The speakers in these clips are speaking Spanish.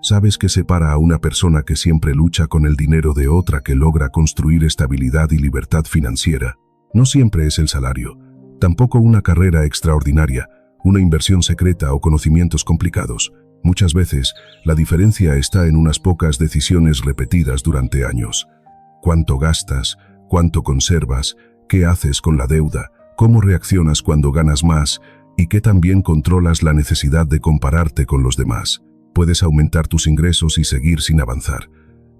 ¿Sabes qué separa a una persona que siempre lucha con el dinero de otra que logra construir estabilidad y libertad financiera? No siempre es el salario, tampoco una carrera extraordinaria, una inversión secreta o conocimientos complicados. Muchas veces, la diferencia está en unas pocas decisiones repetidas durante años. ¿Cuánto gastas? ¿Cuánto conservas? ¿Qué haces con la deuda? ¿Cómo reaccionas cuando ganas más? ¿Y qué también controlas la necesidad de compararte con los demás? Puedes aumentar tus ingresos y seguir sin avanzar.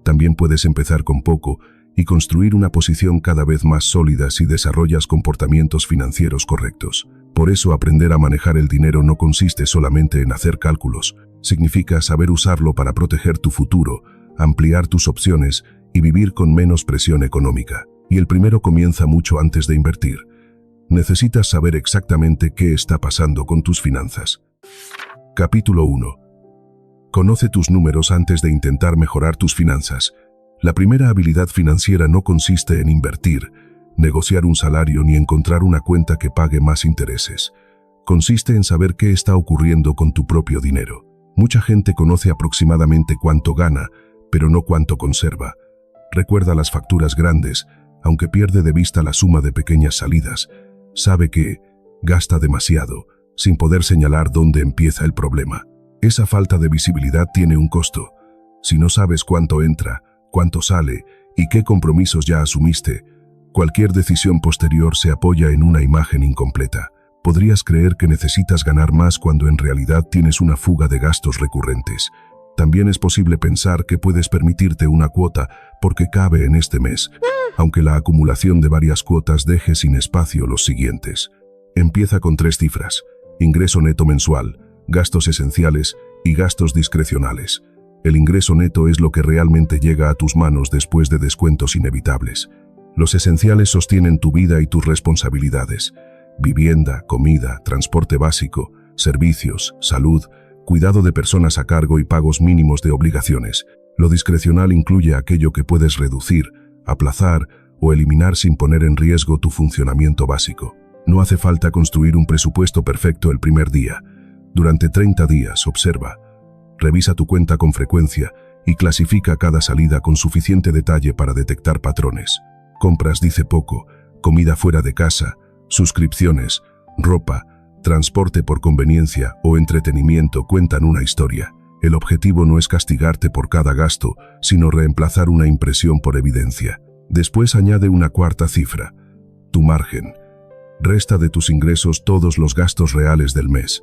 También puedes empezar con poco y construir una posición cada vez más sólida si desarrollas comportamientos financieros correctos. Por eso aprender a manejar el dinero no consiste solamente en hacer cálculos. Significa saber usarlo para proteger tu futuro, ampliar tus opciones y vivir con menos presión económica. Y el primero comienza mucho antes de invertir. Necesitas saber exactamente qué está pasando con tus finanzas. Capítulo 1. Conoce tus números antes de intentar mejorar tus finanzas. La primera habilidad financiera no consiste en invertir, negociar un salario ni encontrar una cuenta que pague más intereses. Consiste en saber qué está ocurriendo con tu propio dinero. Mucha gente conoce aproximadamente cuánto gana, pero no cuánto conserva. Recuerda las facturas grandes, aunque pierde de vista la suma de pequeñas salidas. Sabe que gasta demasiado, sin poder señalar dónde empieza el problema. Esa falta de visibilidad tiene un costo. Si no sabes cuánto entra, cuánto sale y qué compromisos ya asumiste, cualquier decisión posterior se apoya en una imagen incompleta. Podrías creer que necesitas ganar más cuando en realidad tienes una fuga de gastos recurrentes. También es posible pensar que puedes permitirte una cuota porque cabe en este mes, aunque la acumulación de varias cuotas deje sin espacio los siguientes. Empieza con 3 cifras: ingreso neto mensual, gastos esenciales y gastos discrecionales. El ingreso neto es lo que realmente llega a tus manos después de descuentos inevitables. Los esenciales sostienen tu vida y tus responsabilidades: vivienda, comida, transporte básico, servicios, salud, cuidado de personas a cargo y pagos mínimos de obligaciones. Lo discrecional incluye aquello que puedes reducir, aplazar o eliminar sin poner en riesgo tu funcionamiento básico. No hace falta construir un presupuesto perfecto el primer día. Durante 30 días, observa, revisa tu cuenta con frecuencia y clasifica cada salida con suficiente detalle para detectar patrones. Compras dice poco, comida fuera de casa, suscripciones, ropa, transporte por conveniencia o entretenimiento cuentan una historia. El objetivo no es castigarte por cada gasto, sino reemplazar una impresión por evidencia. Después añade una cuarta cifra: tu margen. Resta de tus ingresos todos los gastos reales del mes.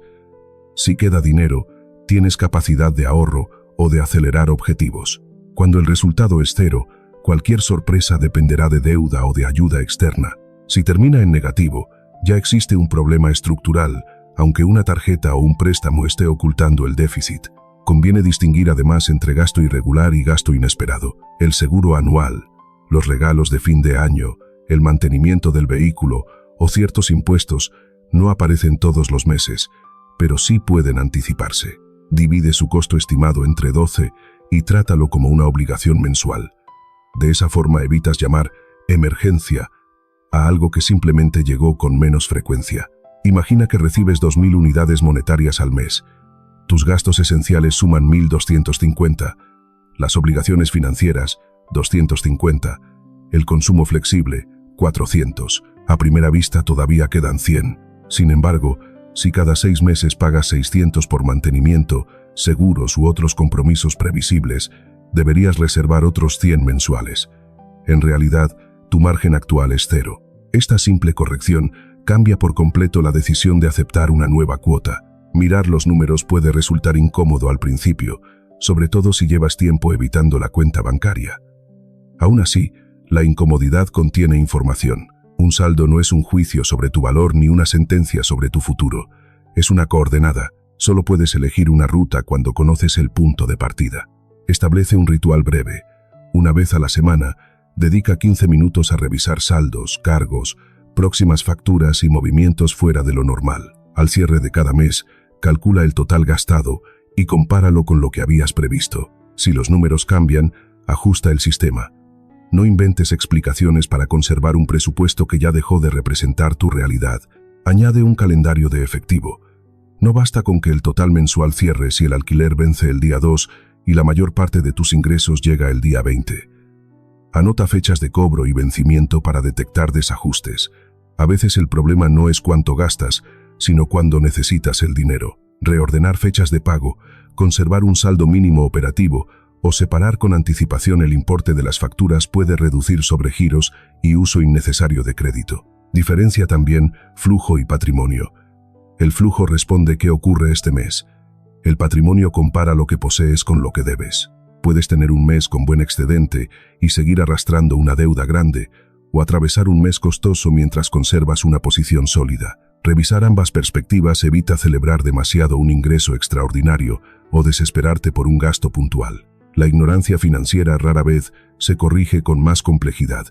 Si queda dinero, tienes capacidad de ahorro o de acelerar objetivos. Cuando el resultado es cero, cualquier sorpresa dependerá de deuda o de ayuda externa. Si termina en negativo, ya existe un problema estructural, aunque una tarjeta o un préstamo esté ocultando el déficit. Conviene distinguir además entre gasto irregular y gasto inesperado. El seguro anual, los regalos de fin de año, el mantenimiento del vehículo o ciertos impuestos no aparecen todos los meses, pero sí pueden anticiparse. Divide su costo estimado entre 12 y trátalo como una obligación mensual. De esa forma evitas llamar emergencia a algo que simplemente llegó con menos frecuencia. Imagina que recibes 2.000 unidades monetarias al mes. Tus gastos esenciales suman 1.250, las obligaciones financieras 250, el consumo flexible 400. A primera vista todavía quedan 100. Sin embargo, si cada 6 meses pagas 600 por mantenimiento, seguros u otros compromisos previsibles, deberías reservar otros 100 mensuales. En realidad, tu margen actual es 0. Esta simple corrección cambia por completo la decisión de aceptar una nueva cuota. Mirar los números puede resultar incómodo al principio, sobre todo si llevas tiempo evitando la cuenta bancaria. Aún así, la incomodidad contiene información. Un saldo no es un juicio sobre tu valor ni una sentencia sobre tu futuro. Es una coordenada. Solo puedes elegir una ruta cuando conoces el punto de partida. Establece un ritual breve. Una vez a la semana, dedica 15 minutos a revisar saldos, cargos, próximas facturas y movimientos fuera de lo normal. Al cierre de cada mes, calcula el total gastado y compáralo con lo que habías previsto. Si los números cambian, ajusta el sistema. No inventes explicaciones para conservar un presupuesto que ya dejó de representar tu realidad. Añade un calendario de efectivo. No basta con que el total mensual cierre si el alquiler vence el día 2 y la mayor parte de tus ingresos llega el día 20. Anota fechas de cobro y vencimiento para detectar desajustes. A veces el problema no es cuánto gastas, sino cuándo necesitas el dinero. Reordenar fechas de pago, conservar un saldo mínimo operativo o separar con anticipación el importe de las facturas puede reducir sobregiros y uso innecesario de crédito. Diferencia también flujo y patrimonio. El flujo responde qué ocurre este mes. El patrimonio compara lo que posees con lo que debes. Puedes tener un mes con buen excedente y seguir arrastrando una deuda grande, o atravesar un mes costoso mientras conservas una posición sólida. Revisar ambas perspectivas evita celebrar demasiado un ingreso extraordinario o desesperarte por un gasto puntual. La ignorancia financiera rara vez se corrige con más complejidad.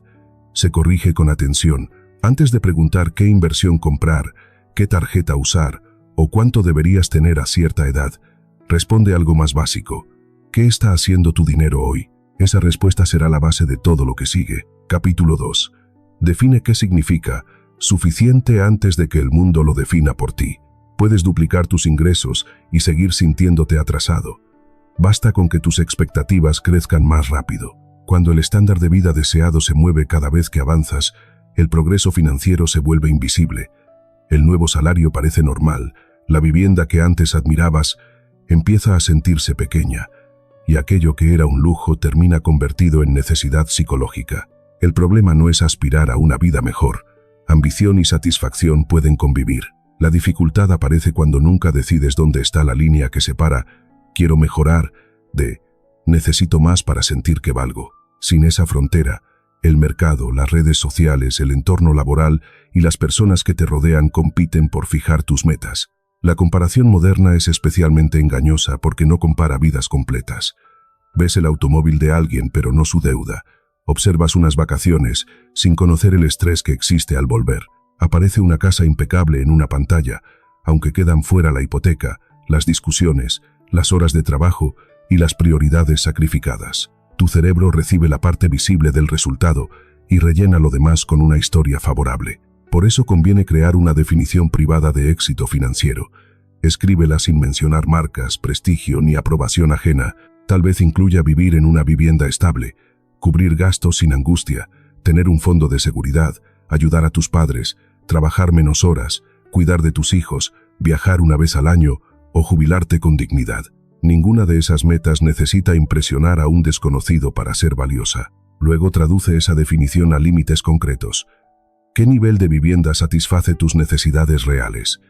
Se corrige con atención. Antes de preguntar qué inversión comprar, qué tarjeta usar o cuánto deberías tener a cierta edad, responde algo más básico. ¿Qué está haciendo tu dinero hoy? Esa respuesta será la base de todo lo que sigue. Capítulo 2. Define qué significa suficiente antes de que el mundo lo defina por ti. Puedes duplicar tus ingresos y seguir sintiéndote atrasado. Basta con que tus expectativas crezcan más rápido. Cuando el estándar de vida deseado se mueve cada vez que avanzas, el progreso financiero se vuelve invisible. El nuevo salario parece normal, la vivienda que antes admirabas empieza a sentirse pequeña, y aquello que era un lujo termina convertido en necesidad psicológica. El problema no es aspirar a una vida mejor. Ambición y satisfacción pueden convivir. La dificultad aparece cuando nunca decides dónde está la línea que separa quiero mejorar de necesito más para sentir que valgo. Sin esa frontera, el mercado, las redes sociales, el entorno laboral y las personas que te rodean compiten por fijar tus metas. La comparación moderna es especialmente engañosa porque no compara vidas completas. Ves el automóvil de alguien pero no su deuda. Observas unas vacaciones sin conocer el estrés que existe al volver. Aparece una casa impecable en una pantalla, aunque quedan fuera la hipoteca, las discusiones, las horas de trabajo y las prioridades sacrificadas. Tu cerebro recibe la parte visible del resultado y rellena lo demás con una historia favorable. Por eso conviene crear una definición privada de éxito financiero. Escríbela sin mencionar marcas, prestigio ni aprobación ajena. Tal vez incluya vivir en una vivienda estable, cubrir gastos sin angustia, tener un fondo de seguridad, ayudar a tus padres, trabajar menos horas, cuidar de tus hijos, viajar una vez al año o jubilarte con dignidad. Ninguna de esas metas necesita impresionar a un desconocido para ser valiosa. Luego traduce esa definición a límites concretos. ¿Qué nivel de vivienda satisface tus necesidades reales?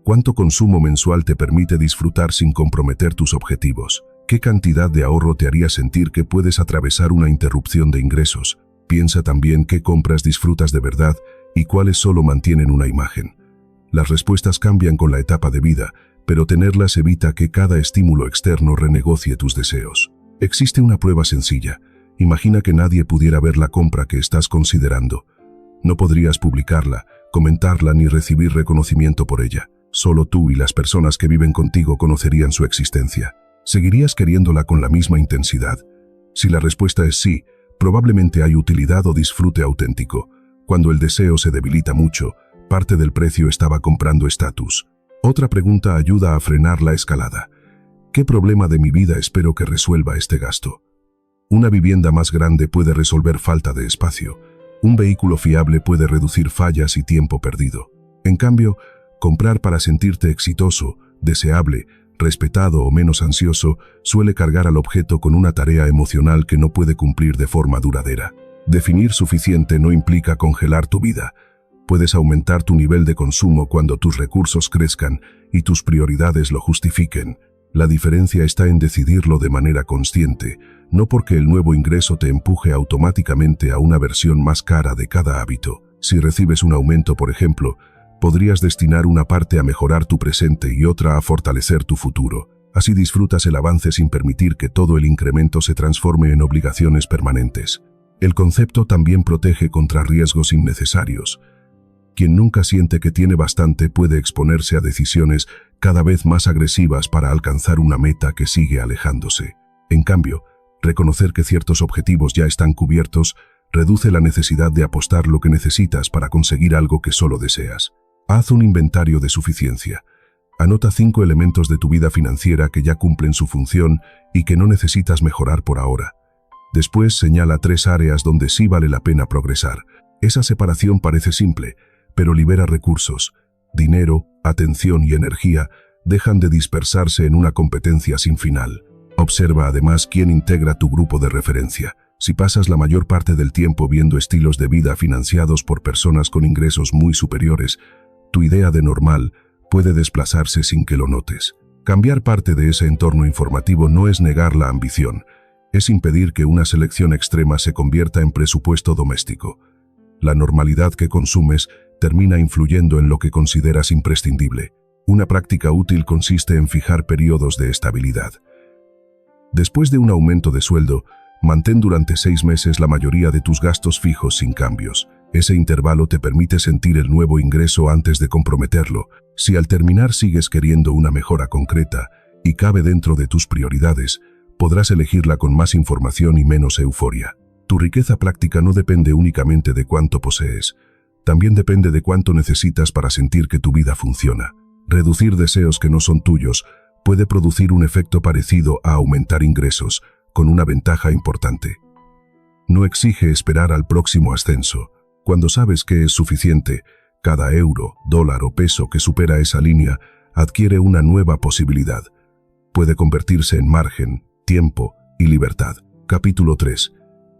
¿Cuánto consumo mensual te permite disfrutar sin comprometer tus objetivos? ¿Qué cantidad de ahorro te haría sentir que puedes atravesar una interrupción de ingresos? Piensa también qué compras disfrutas de verdad y cuáles solo mantienen una imagen. Las respuestas cambian con la etapa de vida, pero tenerlas evita que cada estímulo externo renegocie tus deseos. Existe una prueba sencilla. Imagina que nadie pudiera ver la compra que estás considerando. No podrías publicarla, comentarla ni recibir reconocimiento por ella. Solo tú y las personas que viven contigo conocerían su existencia. ¿Seguirías queriéndola con la misma intensidad? Si la respuesta es sí, probablemente hay utilidad o disfrute auténtico. Cuando el deseo se debilita mucho, parte del precio estaba comprando estatus. Otra pregunta ayuda a frenar la escalada. ¿Qué problema de mi vida espero que resuelva este gasto? Una vivienda más grande puede resolver falta de espacio. Un vehículo fiable puede reducir fallas y tiempo perdido. En cambio, comprar para sentirte exitoso, deseable, respetado o menos ansioso suele cargar al objeto con una tarea emocional que no puede cumplir de forma duradera. Definir suficiente no implica congelar tu vida. Puedes aumentar tu nivel de consumo cuando tus recursos crezcan y tus prioridades lo justifiquen. La diferencia está en decidirlo de manera consciente, no porque el nuevo ingreso te empuje automáticamente a una versión más cara de cada hábito. Si recibes un aumento, por ejemplo, podrías destinar una parte a mejorar tu presente y otra a fortalecer tu futuro. Así disfrutas el avance sin permitir que todo el incremento se transforme en obligaciones permanentes. El concepto también protege contra riesgos innecesarios. Quien nunca siente que tiene bastante puede exponerse a decisiones cada vez más agresivas para alcanzar una meta que sigue alejándose. En cambio, reconocer que ciertos objetivos ya están cubiertos reduce la necesidad de apostar lo que necesitas para conseguir algo que solo deseas. Haz un inventario de suficiencia. Anota 5 elementos de tu vida financiera que ya cumplen su función y que no necesitas mejorar por ahora. Después señala 3 áreas donde sí vale la pena progresar. Esa separación parece simple, pero libera recursos. Dinero, atención y energía dejan de dispersarse en una competencia sin final. Observa además quién integra tu grupo de referencia. Si pasas la mayor parte del tiempo viendo estilos de vida financiados por personas con ingresos muy superiores, tu idea de normal puede desplazarse sin que lo notes. Cambiar parte de ese entorno informativo no es negar la ambición, es impedir que una selección extrema se convierta en presupuesto doméstico. La normalidad que consumes termina influyendo en lo que consideras imprescindible. Una práctica útil consiste en fijar periodos de estabilidad. Después de un aumento de sueldo, mantén durante 6 meses la mayoría de tus gastos fijos sin cambios. Ese intervalo te permite sentir el nuevo ingreso antes de comprometerlo. Si al terminar sigues queriendo una mejora concreta y cabe dentro de tus prioridades, podrás elegirla con más información y menos euforia. Tu riqueza práctica no depende únicamente de cuánto posees, también depende de cuánto necesitas para sentir que tu vida funciona. Reducir deseos que no son tuyos puede producir un efecto parecido a aumentar ingresos, con una ventaja importante. No exige esperar al próximo ascenso. Cuando sabes que es suficiente, cada euro, dólar o peso que supera esa línea adquiere una nueva posibilidad. Puede convertirse en margen, tiempo y libertad. Capítulo 3.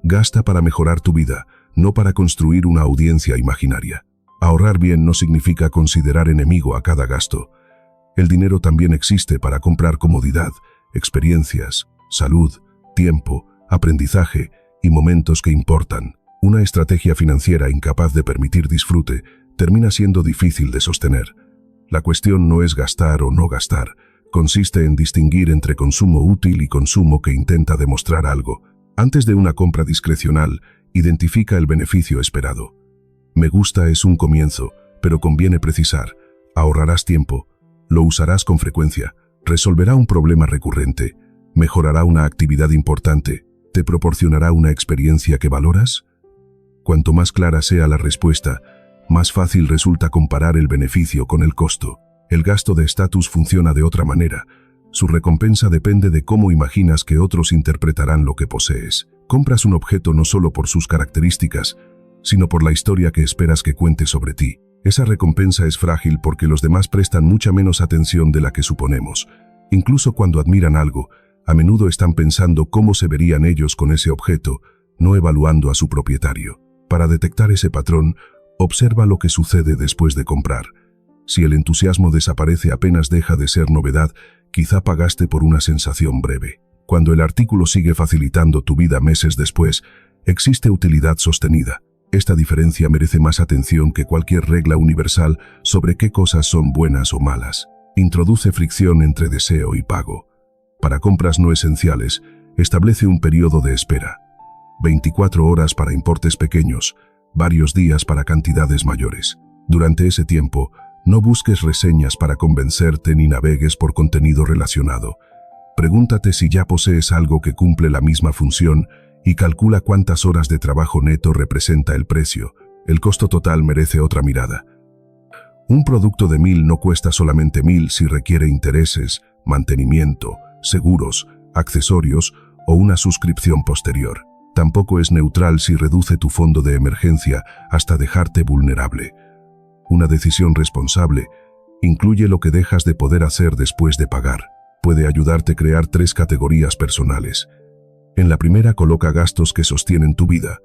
Gasta para mejorar tu vida, no para construir una audiencia imaginaria. Ahorrar bien no significa considerar enemigo a cada gasto. El dinero también existe para comprar comodidad, experiencias, salud, tiempo, aprendizaje y momentos que importan. Una estrategia financiera incapaz de permitir disfrute termina siendo difícil de sostener. La cuestión no es gastar o no gastar, consiste en distinguir entre consumo útil y consumo que intenta demostrar algo. Antes de una compra discrecional, identifica el beneficio esperado. Me gusta es un comienzo, pero conviene precisar. Ahorrarás tiempo, lo usarás con frecuencia, resolverá un problema recurrente, mejorará una actividad importante, te proporcionará una experiencia que valoras. Cuanto más clara sea la respuesta, más fácil resulta comparar el beneficio con el costo. El gasto de estatus funciona de otra manera. Su recompensa depende de cómo imaginas que otros interpretarán lo que posees. Compras un objeto no solo por sus características, sino por la historia que esperas que cuente sobre ti. Esa recompensa es frágil porque los demás prestan mucha menos atención de la que suponemos. Incluso cuando admiran algo, a menudo están pensando cómo se verían ellos con ese objeto, no evaluando a su propietario. Para detectar ese patrón, observa lo que sucede después de comprar. Si el entusiasmo desaparece apenas deja de ser novedad, quizá pagaste por una sensación breve. Cuando el artículo sigue facilitando tu vida meses después, existe utilidad sostenida. Esta diferencia merece más atención que cualquier regla universal sobre qué cosas son buenas o malas. Introduce fricción entre deseo y pago. Para compras no esenciales, establece un periodo de espera. 24 horas para importes pequeños, varios días para cantidades mayores. Durante ese tiempo, no busques reseñas para convencerte ni navegues por contenido relacionado. Pregúntate si ya posees algo que cumple la misma función y calcula cuántas horas de trabajo neto representa el precio. El costo total merece otra mirada. Un producto de 1000 no cuesta solamente 1000 si requiere intereses, mantenimiento, seguros, accesorios o una suscripción posterior. Tampoco es neutral si reduce tu fondo de emergencia hasta dejarte vulnerable. Una decisión responsable incluye lo que dejas de poder hacer después de pagar. Puede ayudarte a crear 3 categorías personales. En la primera coloca gastos que sostienen tu vida: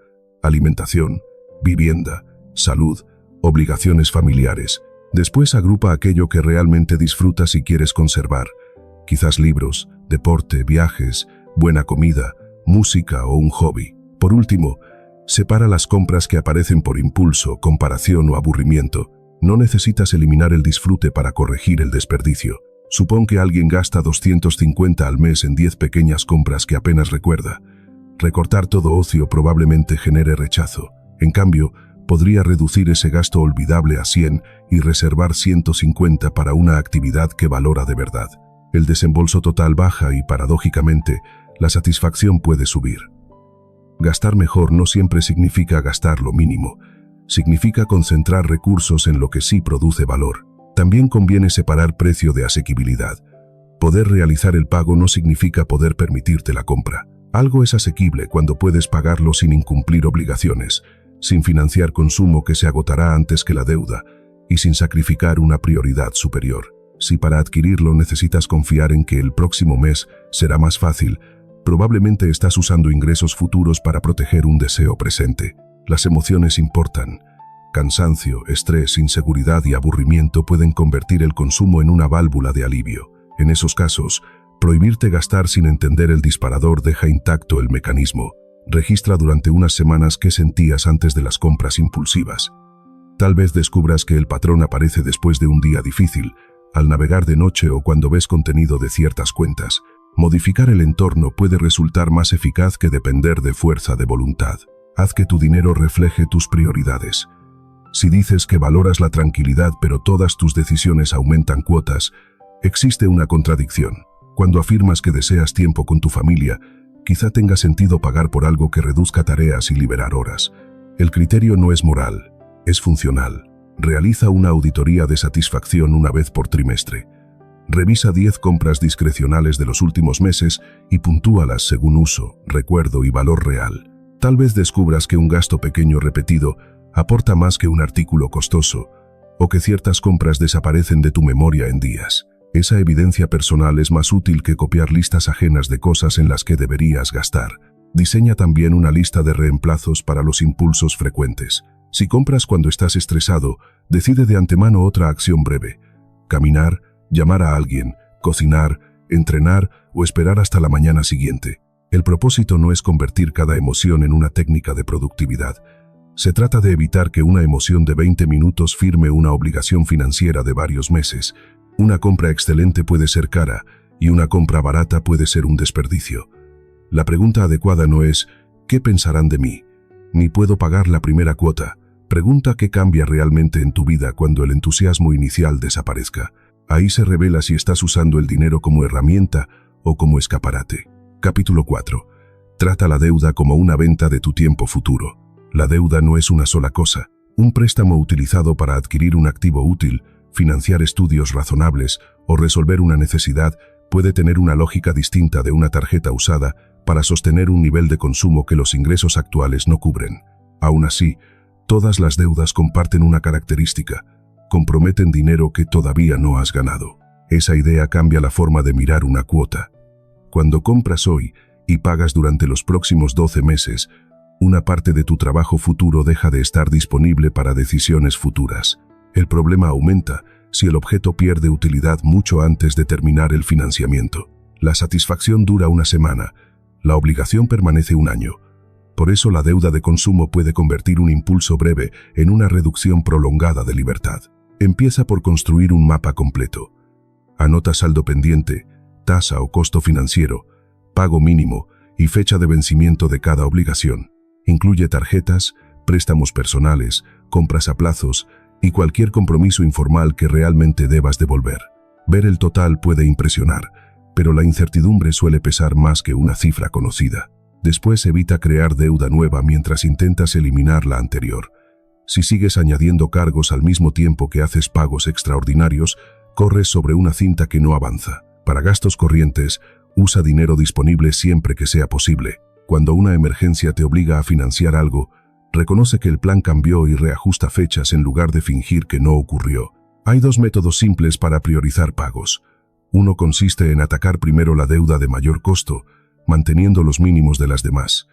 alimentación, vivienda, salud, obligaciones familiares. Después agrupa aquello que realmente disfrutas y quieres conservar. Quizás libros, deporte, viajes, buena comida, música o un hobby. Por último, separa las compras que aparecen por impulso, comparación o aburrimiento. No necesitas eliminar el disfrute para corregir el desperdicio. Supón que alguien gasta 250 al mes en 10 pequeñas compras que apenas recuerda. Recortar todo ocio probablemente genere rechazo. En cambio, podría reducir ese gasto olvidable a 100 y reservar 150 para una actividad que valora de verdad. El desembolso total baja y, paradójicamente, la satisfacción puede subir. Gastar mejor no siempre significa gastar lo mínimo. Significa concentrar recursos en lo que sí produce valor. También conviene separar precio de asequibilidad. Poder realizar el pago no significa poder permitirte la compra. Algo es asequible cuando puedes pagarlo sin incumplir obligaciones, sin financiar consumo que se agotará antes que la deuda y sin sacrificar una prioridad superior. Si para adquirirlo necesitas confiar en que el próximo mes será más fácil, probablemente estás usando ingresos futuros para proteger un deseo presente. Las emociones importan. Cansancio, estrés, inseguridad y aburrimiento pueden convertir el consumo en una válvula de alivio. En esos casos, prohibirte gastar sin entender el disparador deja intacto el mecanismo. Registra durante unas semanas qué sentías antes de las compras impulsivas. Tal vez descubras que el patrón aparece después de un día difícil, al navegar de noche o cuando ves contenido de ciertas cuentas. Modificar el entorno puede resultar más eficaz que depender de fuerza de voluntad. Haz que tu dinero refleje tus prioridades. Si dices que valoras la tranquilidad pero todas tus decisiones aumentan cuotas, existe una contradicción. Cuando afirmas que deseas tiempo con tu familia, quizá tenga sentido pagar por algo que reduzca tareas y liberar horas. El criterio no es moral, es funcional. Realiza una auditoría de satisfacción una vez por trimestre. Revisa 10 compras discrecionales de los últimos meses y puntúalas según uso, recuerdo y valor real. Tal vez descubras que un gasto pequeño repetido aporta más que un artículo costoso, o que ciertas compras desaparecen de tu memoria en días. Esa evidencia personal es más útil que copiar listas ajenas de cosas en las que deberías gastar. Diseña también una lista de reemplazos para los impulsos frecuentes. Si compras cuando estás estresado, decide de antemano otra acción breve. Caminar, llamar a alguien, cocinar, entrenar o esperar hasta la mañana siguiente. El propósito no es convertir cada emoción en una técnica de productividad. Se trata de evitar que una emoción de 20 minutos firme una obligación financiera de varios meses. Una compra excelente puede ser cara y una compra barata puede ser un desperdicio. La pregunta adecuada no es ¿qué pensarán de mí? Ni ¿puedo pagar la primera cuota? Pregunta qué cambia realmente en tu vida cuando el entusiasmo inicial desaparezca. Ahí se revela si estás usando el dinero como herramienta o como escaparate. Capítulo 4. Trata la deuda como una venta de tu tiempo futuro. La deuda no es una sola cosa. Un préstamo utilizado para adquirir un activo útil, financiar estudios razonables o resolver una necesidad puede tener una lógica distinta de una tarjeta usada para sostener un nivel de consumo que los ingresos actuales no cubren. Aún así, todas las deudas comparten una característica: comprometen dinero que todavía no has ganado. Esa idea cambia la forma de mirar una cuota. Cuando compras hoy y pagas durante los próximos 12 meses, una parte de tu trabajo futuro deja de estar disponible para decisiones futuras. El problema aumenta si el objeto pierde utilidad mucho antes de terminar el financiamiento. La satisfacción dura una semana, la obligación permanece un año. Por eso la deuda de consumo puede convertir un impulso breve en una reducción prolongada de libertad. Empieza por construir un mapa completo. Anota saldo pendiente, tasa o costo financiero, pago mínimo y fecha de vencimiento de cada obligación. Incluye tarjetas, préstamos personales, compras a plazos y cualquier compromiso informal que realmente debas devolver. Ver el total puede impresionar, pero la incertidumbre suele pesar más que una cifra conocida. Después evita crear deuda nueva mientras intentas eliminar la anterior. Si sigues añadiendo cargos al mismo tiempo que haces pagos extraordinarios, corres sobre una cinta que no avanza. Para gastos corrientes, usa dinero disponible siempre que sea posible. Cuando una emergencia te obliga a financiar algo, reconoce que el plan cambió y reajusta fechas en lugar de fingir que no ocurrió. Hay 2 métodos simples para priorizar pagos. Uno consiste en atacar primero la deuda de mayor costo, manteniendo los mínimos de las demás.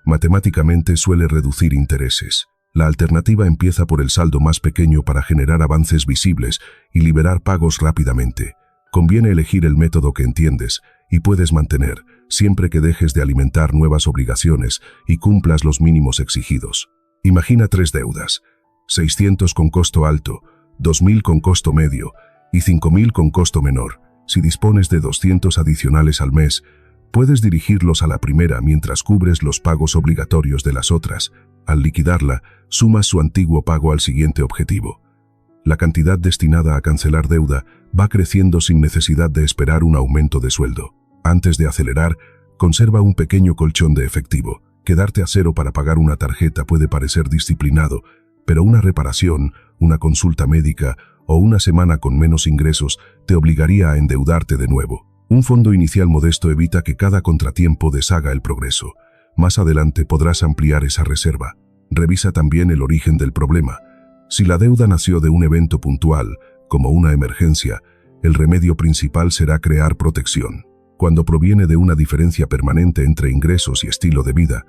Matemáticamente suele reducir intereses. La alternativa empieza por el saldo más pequeño para generar avances visibles y liberar pagos rápidamente. Conviene elegir el método que entiendes y puedes mantener, siempre que dejes de alimentar nuevas obligaciones y cumplas los mínimos exigidos. Imagina 3 deudas: 600 con costo alto, 2.000 con costo medio y 5.000 con costo menor. Si dispones de 200 adicionales al mes, puedes dirigirlos a la primera mientras cubres los pagos obligatorios de las otras. Al liquidarla, sumas su antiguo pago al siguiente objetivo. La cantidad destinada a cancelar deuda va creciendo sin necesidad de esperar un aumento de sueldo. Antes de acelerar, conserva un pequeño colchón de efectivo. Quedarte a cero para pagar una tarjeta puede parecer disciplinado, pero una reparación, una consulta médica o una semana con menos ingresos te obligaría a endeudarte de nuevo. Un fondo inicial modesto evita que cada contratiempo deshaga el progreso. Más adelante podrás ampliar esa reserva. Revisa también el origen del problema. Si la deuda nació de un evento puntual, como una emergencia, el remedio principal será crear protección. Cuando proviene de una diferencia permanente entre ingresos y estilo de vida,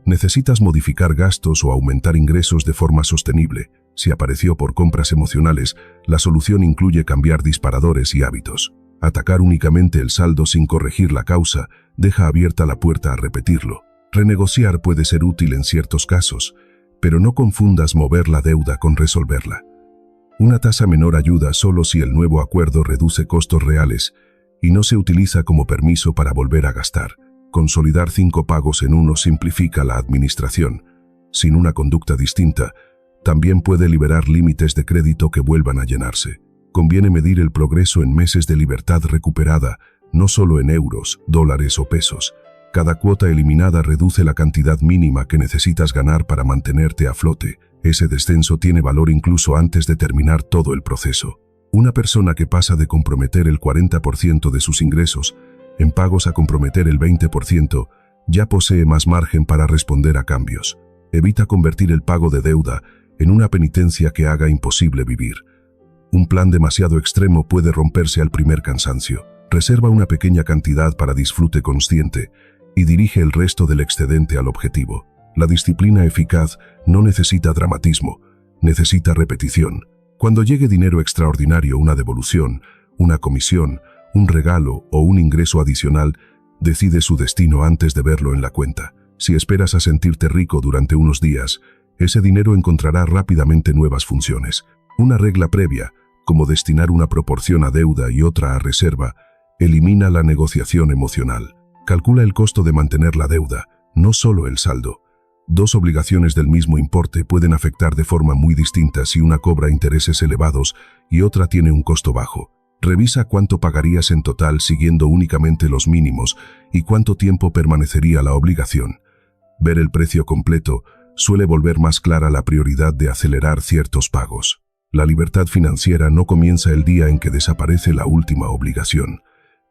necesitas modificar gastos o aumentar ingresos de forma sostenible. Si apareció por compras emocionales, la solución incluye cambiar disparadores y hábitos. Atacar únicamente el saldo sin corregir la causa deja abierta la puerta a repetirlo. Renegociar puede ser útil en ciertos casos, pero no confundas mover la deuda con resolverla. Una tasa menor ayuda solo si el nuevo acuerdo reduce costos reales y no se utiliza como permiso para volver a gastar. Consolidar 5 pagos en uno simplifica la administración. Sin una conducta distinta, también puede liberar límites de crédito que vuelvan a llenarse. Conviene medir el progreso en meses de libertad recuperada, no solo en euros, dólares o pesos. Cada cuota eliminada reduce la cantidad mínima que necesitas ganar para mantenerte a flote. Ese descenso tiene valor incluso antes de terminar todo el proceso. Una persona que pasa de comprometer el 40% de sus ingresos en pagos a comprometer el 20%, ya posee más margen para responder a cambios. Evita convertir el pago de deuda en una penitencia que haga imposible vivir. Un plan demasiado extremo puede romperse al primer cansancio. Reserva una pequeña cantidad para disfrute consciente y dirige el resto del excedente al objetivo. La disciplina eficaz no necesita dramatismo, necesita repetición. Cuando llegue dinero extraordinario, una devolución, una comisión, un regalo o un ingreso adicional, decide su destino antes de verlo en la cuenta. Si esperas a sentirte rico durante unos días, ese dinero encontrará rápidamente nuevas funciones. Una regla previa, como destinar una proporción a deuda y otra a reserva, elimina la negociación emocional. Calcula el costo de mantener la deuda, no solo el saldo. 2 obligaciones del mismo importe pueden afectar de forma muy distinta si una cobra intereses elevados y otra tiene un costo bajo. Revisa cuánto pagarías en total siguiendo únicamente los mínimos y cuánto tiempo permanecería la obligación. Ver el precio completo suele volver más clara la prioridad de acelerar ciertos pagos. La libertad financiera no comienza el día en que desaparece la última obligación.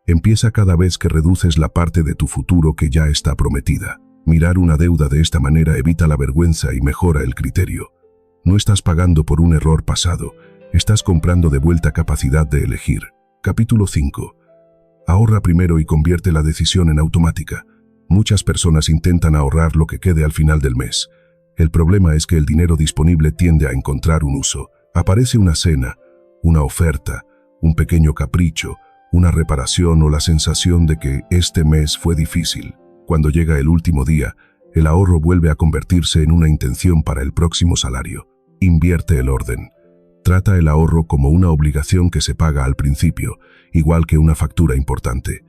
Empieza cada vez que reduces la parte de tu futuro que ya está prometida. Mirar una deuda de esta manera evita la vergüenza y mejora el criterio. No estás pagando por un error pasado, estás comprando de vuelta capacidad de elegir. Capítulo 5. Ahorra primero y convierte la decisión en automática. Muchas personas intentan ahorrar lo que quede al final del mes. El problema es que el dinero disponible tiende a encontrar un uso. Aparece una cena, una oferta, un pequeño capricho, una reparación o la sensación de que este mes fue difícil. Cuando llega el último día, el ahorro vuelve a convertirse en una intención para el próximo salario. Invierte el orden. Trata el ahorro como una obligación que se paga al principio, igual que una factura importante.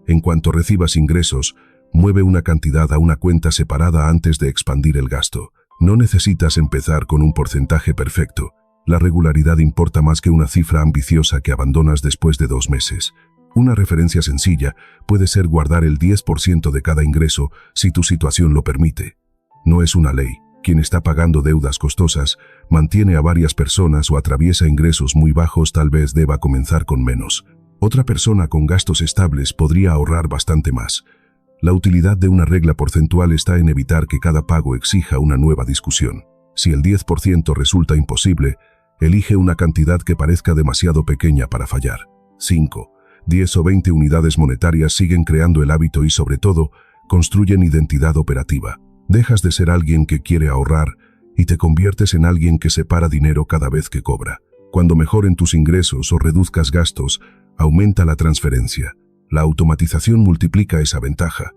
En cuanto recibas ingresos, mueve una cantidad a una cuenta separada antes de expandir el gasto. No necesitas empezar con un porcentaje perfecto. La regularidad importa más que una cifra ambiciosa que abandonas después de 2 meses. Una referencia sencilla puede ser guardar el 10% de cada ingreso si tu situación lo permite. No es una ley. Quien está pagando deudas costosas, mantiene a varias personas o atraviesa ingresos muy bajos, tal vez deba comenzar con menos. Otra persona con gastos estables podría ahorrar bastante más. La utilidad de una regla porcentual está en evitar que cada pago exija una nueva discusión. Si el 10% resulta imposible, elige una cantidad que parezca demasiado pequeña para fallar. 5, 10 o 20 unidades monetarias siguen creando el hábito y, sobre todo, construyen identidad operativa. Dejas de ser alguien que quiere ahorrar y te conviertes en alguien que separa dinero cada vez que cobra. Cuando mejoren tus ingresos o reduzcas gastos, aumenta la transferencia. La automatización multiplica esa ventaja.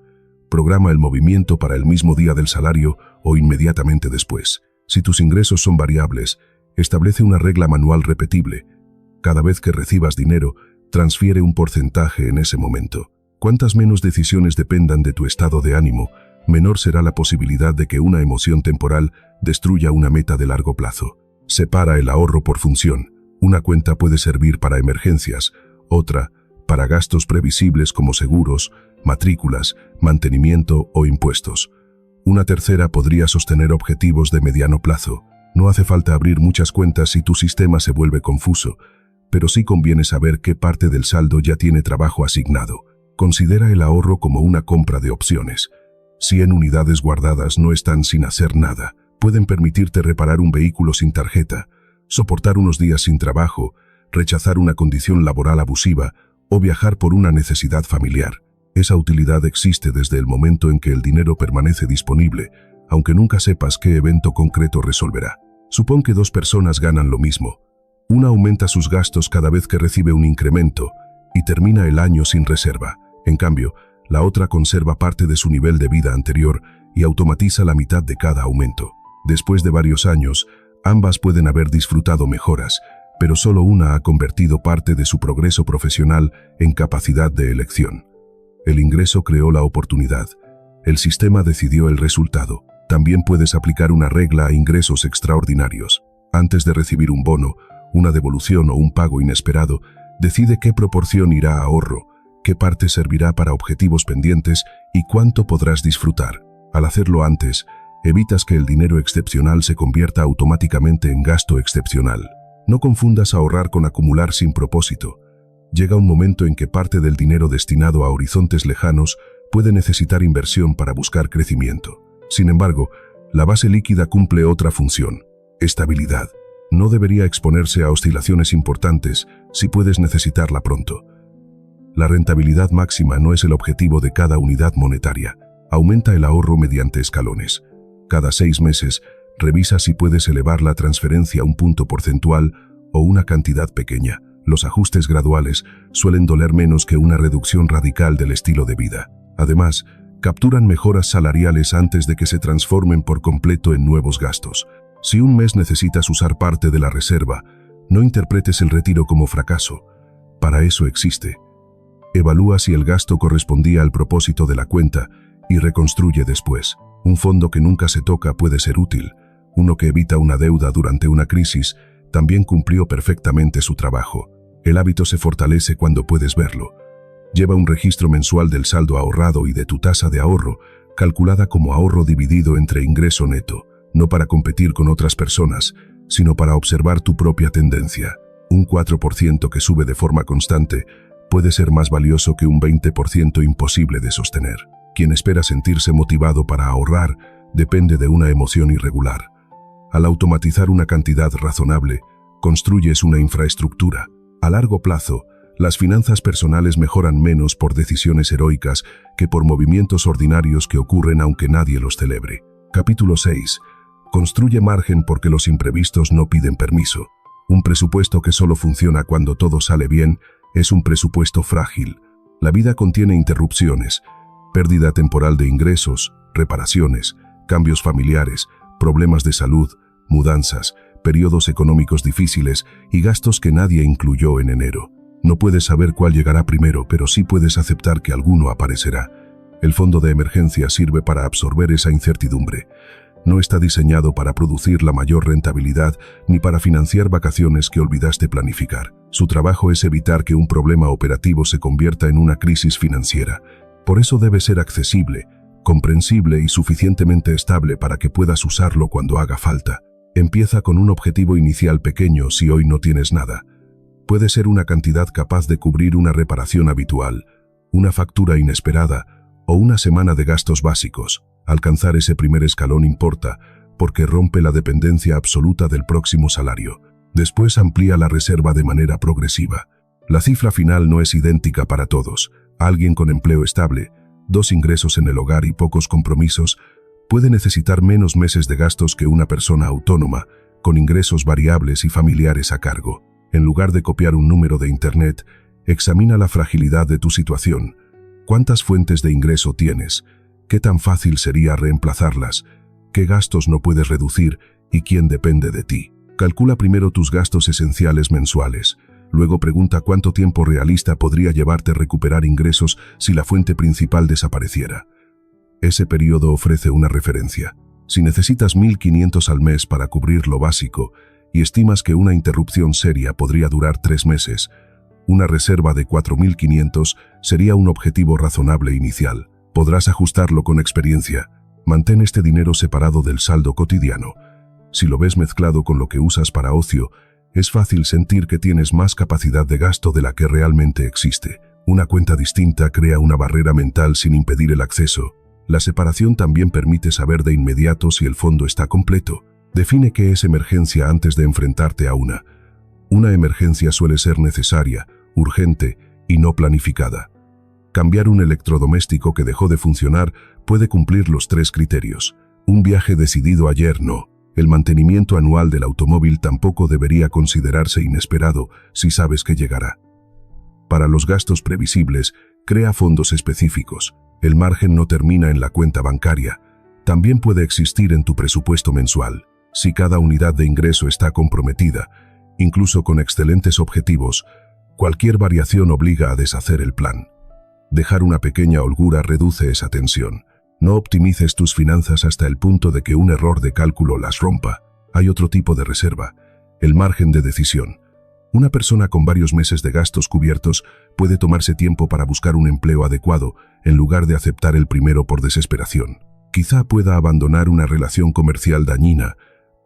Programa el movimiento para el mismo día del salario o inmediatamente después. Si tus ingresos son variables, establece una regla manual repetible. Cada vez que recibas dinero, transfiere un porcentaje en ese momento. Cuantas menos decisiones dependan de tu estado de ánimo, menor será la posibilidad de que una emoción temporal destruya una meta de largo plazo. Separa el ahorro por función. Una cuenta puede servir para emergencias, otra para gastos previsibles como seguros, matrículas, mantenimiento o impuestos. Una tercera podría sostener objetivos de mediano plazo. No hace falta abrir muchas cuentas si tu sistema se vuelve confuso. pero sí conviene saber qué parte del saldo ya tiene trabajo asignado. Considera el ahorro como una compra de opciones. 100 unidades guardadas no están sin hacer nada. Pueden permitirte reparar un vehículo sin tarjeta, soportar unos días sin trabajo, rechazar una condición laboral abusiva o viajar por una necesidad familiar. Esa utilidad existe desde el momento en que el dinero permanece disponible, aunque nunca sepas qué evento concreto resolverá. Supón que dos personas ganan lo mismo. Una aumenta sus gastos cada vez que recibe un incremento y termina el año sin reserva. En cambio, la otra conserva parte de su nivel de vida anterior y automatiza la mitad de cada aumento. Después de varios años, ambas pueden haber disfrutado mejoras, pero solo una ha convertido parte de su progreso profesional en capacidad de elección. El ingreso creó la oportunidad. El sistema decidió el resultado. También puedes aplicar una regla a ingresos extraordinarios. Antes de recibir un bono, una devolución o un pago inesperado, decide qué proporción irá a ahorro, qué parte servirá para objetivos pendientes y cuánto podrás disfrutar. Al hacerlo antes, evitas que el dinero excepcional se convierta automáticamente en gasto excepcional. No confundas ahorrar con acumular sin propósito. Llega un momento en que parte del dinero destinado a horizontes lejanos puede necesitar inversión para buscar crecimiento. Sin embargo, la base líquida cumple otra función: estabilidad. No debería exponerse a oscilaciones importantes si puedes necesitarla pronto. La rentabilidad máxima no es el objetivo de cada unidad monetaria. Aumenta el ahorro mediante escalones. Cada 6 meses, revisa si puedes elevar la transferencia un punto porcentual o una cantidad pequeña. Los ajustes graduales suelen doler menos que una reducción radical del estilo de vida. Además, capturan mejoras salariales antes de que se transformen por completo en nuevos gastos. Si un mes necesitas usar parte de la reserva, no interpretes el retiro como fracaso. Para eso existe. Evalúa si el gasto correspondía al propósito de la cuenta y reconstruye después. Un fondo que nunca se toca puede ser útil. Uno que evita una deuda durante una crisis también cumplió perfectamente su trabajo. El hábito se fortalece cuando puedes verlo. Lleva un registro mensual del saldo ahorrado y de tu tasa de ahorro, calculada como ahorro dividido entre ingreso neto, no para competir con otras personas, sino para observar tu propia tendencia. Un 4% que sube de forma constante puede ser más valioso que un 20% imposible de sostener. Quien espera sentirse motivado para ahorrar depende de una emoción irregular. Al automatizar una cantidad razonable, construyes una infraestructura. A largo plazo, las finanzas personales mejoran menos por decisiones heroicas que por movimientos ordinarios que ocurren aunque nadie los celebre. Capítulo 6. Construye margen porque los imprevistos no piden permiso. Un presupuesto que solo funciona cuando todo sale bien es un presupuesto frágil. La vida contiene interrupciones, pérdida temporal de ingresos, reparaciones, cambios familiares, problemas de salud, mudanzas, periodos económicos difíciles y gastos que nadie incluyó en enero. No puedes saber cuál llegará primero, pero sí puedes aceptar que alguno aparecerá. El fondo de emergencia sirve para absorber esa incertidumbre. No está diseñado para producir la mayor rentabilidad ni para financiar vacaciones que olvidaste planificar. Su trabajo es evitar que un problema operativo se convierta en una crisis financiera. Por eso debe ser accesible, comprensible y suficientemente estable para que puedas usarlo cuando haga falta. Empieza con un objetivo inicial pequeño si hoy no tienes nada. Puede ser una cantidad capaz de cubrir una reparación habitual, una factura inesperada o una semana de gastos básicos. Alcanzar ese primer escalón importa, porque rompe la dependencia absoluta del próximo salario. Después amplía la reserva de manera progresiva. La cifra final no es idéntica para todos. Alguien con empleo estable, 2 ingresos en el hogar y pocos compromisos, puede necesitar menos meses de gastos que una persona autónoma, con ingresos variables y familiares a cargo. En lugar de copiar un número de Internet, examina la fragilidad de tu situación. ¿Cuántas fuentes de ingreso tienes? ¿Qué tan fácil sería reemplazarlas? ¿Qué gastos no puedes reducir y quién depende de ti? Calcula primero tus gastos esenciales mensuales. Luego pregunta cuánto tiempo realista podría llevarte recuperar ingresos si la fuente principal desapareciera. Ese periodo ofrece una referencia. Si necesitas 1.500 al mes para cubrir lo básico y estimas que una interrupción seria podría durar 3 meses, una reserva de 4.500 sería un objetivo razonable inicial. Podrás ajustarlo con experiencia. Mantén este dinero separado del saldo cotidiano. Si lo ves mezclado con lo que usas para ocio, Es fácil sentir que tienes más capacidad de gasto de la que realmente existe. Una cuenta distinta crea una barrera mental sin impedir el acceso. La separación también permite saber de inmediato si el fondo está completo. Define qué es emergencia antes de enfrentarte a una. Una emergencia suele ser necesaria, urgente y no planificada. Cambiar un electrodoméstico que dejó de funcionar puede cumplir los 3 criterios. Un viaje decidido ayer no. El mantenimiento anual del automóvil tampoco debería considerarse inesperado si sabes que llegará. Para los gastos previsibles, crea fondos específicos. El margen no termina en la cuenta bancaria. También puede existir en tu presupuesto mensual. Si cada unidad de ingreso está comprometida, incluso con excelentes objetivos, cualquier variación obliga a deshacer el plan. Dejar una pequeña holgura reduce esa tensión. No optimices tus finanzas hasta el punto de que un error de cálculo las rompa. Hay otro tipo de reserva, el margen de decisión. Una persona con varios meses de gastos cubiertos puede tomarse tiempo para buscar un empleo adecuado en lugar de aceptar el primero por desesperación. Quizá pueda abandonar una relación comercial dañina,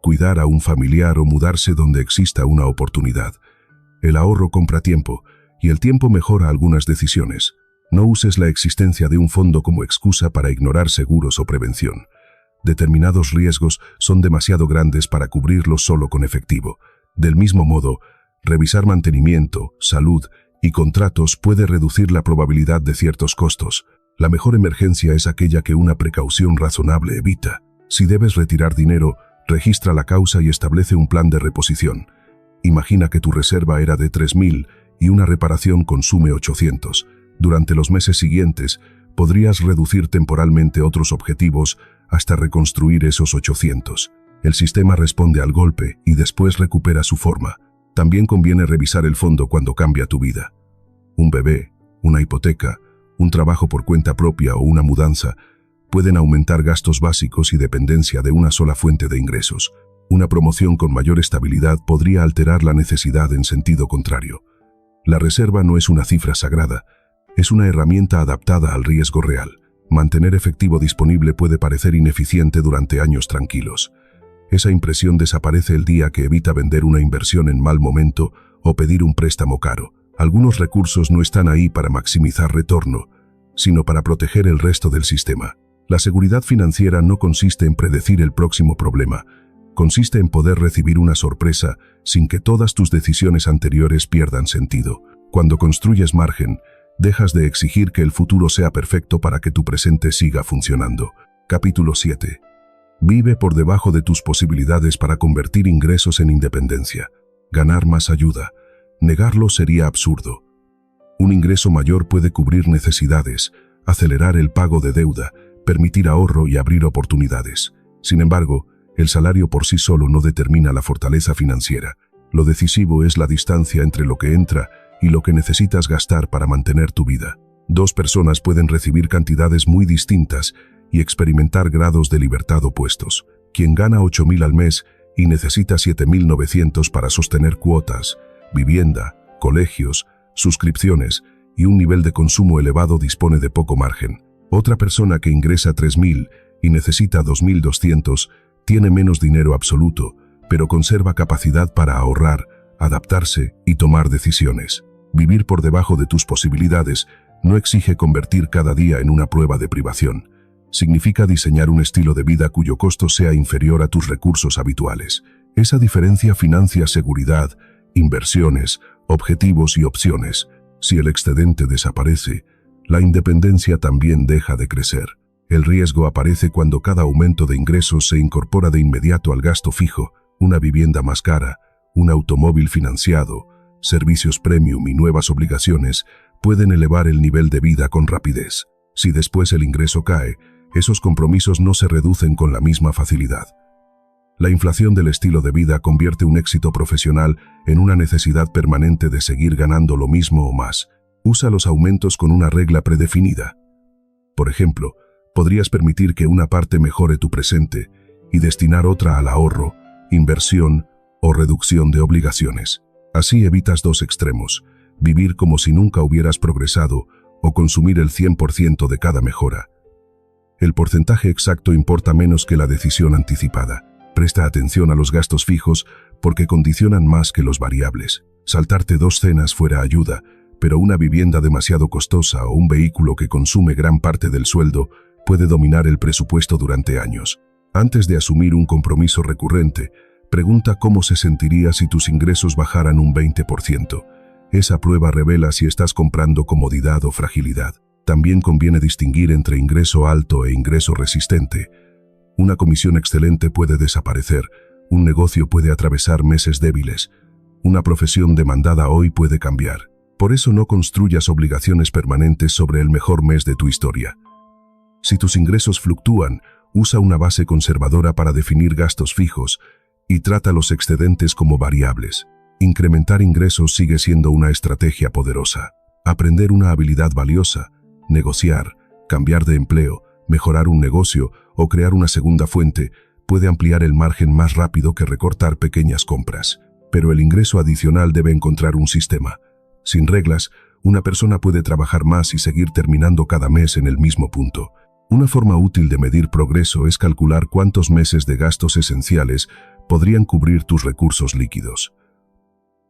cuidar a un familiar o mudarse donde exista una oportunidad. El ahorro compra tiempo, y el tiempo mejora algunas decisiones. No uses la existencia de un fondo como excusa para ignorar seguros o prevención. Determinados riesgos son demasiado grandes para cubrirlos solo con efectivo. Del mismo modo, revisar mantenimiento, salud y contratos puede reducir la probabilidad de ciertos costos. La mejor emergencia es aquella que una precaución razonable evita. Si debes retirar dinero, registra la causa y establece un plan de reposición. Imagina que tu reserva era de 3.000 y una reparación consume 800. Durante los meses siguientes, podrías reducir temporalmente otros objetivos hasta reconstruir esos 800. El sistema responde al golpe y después recupera su forma. También conviene revisar el fondo cuando cambia tu vida. Un bebé, una hipoteca, un trabajo por cuenta propia o una mudanza pueden aumentar gastos básicos y dependencia de una sola fuente de ingresos. Una promoción con mayor estabilidad podría alterar la necesidad en sentido contrario. La reserva no es una cifra sagrada, es una herramienta adaptada al riesgo real. Mantener efectivo disponible puede parecer ineficiente durante años tranquilos. Esa impresión desaparece el día que evita vender una inversión en mal momento o pedir un préstamo caro. Algunos recursos no están ahí para maximizar retorno, sino para proteger el resto del sistema. La seguridad financiera no consiste en predecir el próximo problema, consiste en poder recibir una sorpresa sin que todas tus decisiones anteriores pierdan sentido. Cuando construyes margen, dejas de exigir que el futuro sea perfecto para que tu presente siga funcionando. Capítulo 7. Vive por debajo de tus posibilidades para convertir ingresos en independencia. Ganar más ayuda. Negarlo sería absurdo. Un ingreso mayor puede cubrir necesidades, acelerar el pago de deuda, permitir ahorro y abrir oportunidades. Sin embargo, el salario por sí solo no determina la fortaleza financiera. Lo decisivo es la distancia entre lo que entra y lo que necesitas gastar para mantener tu vida. Dos personas pueden recibir cantidades muy distintas y experimentar grados de libertad opuestos. Quien gana 8.000 al mes y necesita 7.900 para sostener cuotas, vivienda, colegios, suscripciones y un nivel de consumo elevado dispone de poco margen. Otra persona que ingresa 3.000 y necesita 2.200 tiene menos dinero absoluto, pero conserva capacidad para ahorrar, adaptarse y tomar decisiones. Vivir por debajo de tus posibilidades no exige convertir cada día en una prueba de privación. Significa diseñar un estilo de vida cuyo costo sea inferior a tus recursos habituales. Esa diferencia financia seguridad, inversiones, objetivos y opciones. Si el excedente desaparece, la independencia también deja de crecer. El riesgo aparece cuando cada aumento de ingresos se incorpora de inmediato al gasto fijo, una vivienda más cara, un automóvil financiado, servicios premium y nuevas obligaciones pueden elevar el nivel de vida con rapidez. Si después el ingreso cae, esos compromisos no se reducen con la misma facilidad. La inflación del estilo de vida convierte un éxito profesional en una necesidad permanente de seguir ganando lo mismo o más. Usa los aumentos con una regla predefinida. Por ejemplo, podrías permitir que una parte mejore tu presente y destinar otra al ahorro, inversión o reducción de obligaciones. Así evitas dos extremos, vivir como si nunca hubieras progresado o consumir el 100% de cada mejora. El porcentaje exacto importa menos que la decisión anticipada. Presta atención a los gastos fijos porque condicionan más que los variables. Saltarte 2 cenas fuera ayuda, pero una vivienda demasiado costosa o un vehículo que consume gran parte del sueldo puede dominar el presupuesto durante años. Antes de asumir un compromiso recurrente, pregunta cómo se sentiría si tus ingresos bajaran un 20%. Esa prueba revela si estás comprando comodidad o fragilidad. También conviene distinguir entre ingreso alto e ingreso resistente. Una comisión excelente puede desaparecer, un negocio puede atravesar meses débiles, una profesión demandada hoy puede cambiar. Por eso no construyas obligaciones permanentes sobre el mejor mes de tu historia. Si tus ingresos fluctúan, usa una base conservadora para definir gastos fijos y trata los excedentes como variables. Incrementar ingresos sigue siendo una estrategia poderosa. Aprender una habilidad valiosa, negociar, cambiar de empleo, mejorar un negocio o crear una segunda fuente puede ampliar el margen más rápido que recortar pequeñas compras. Pero el ingreso adicional debe encontrar un sistema. Sin reglas, una persona puede trabajar más y seguir terminando cada mes en el mismo punto. Una forma útil de medir progreso es calcular cuántos meses de gastos esenciales podrían cubrir tus recursos líquidos.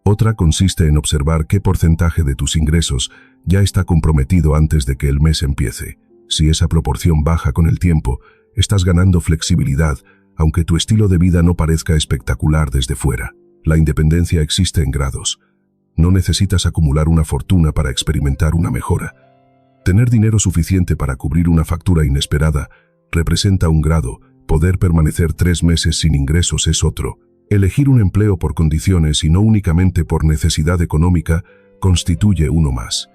Otra consiste en observar qué porcentaje de tus ingresos ya está comprometido antes de que el mes empiece. Si esa proporción baja con el tiempo, estás ganando flexibilidad, aunque tu estilo de vida no parezca espectacular desde fuera. La independencia existe en grados. No necesitas acumular una fortuna para experimentar una mejora. Tener dinero suficiente para cubrir una factura inesperada representa un grado, poder permanecer 3 meses sin ingresos es otro. Elegir un empleo por condiciones y no únicamente por necesidad económica constituye uno más.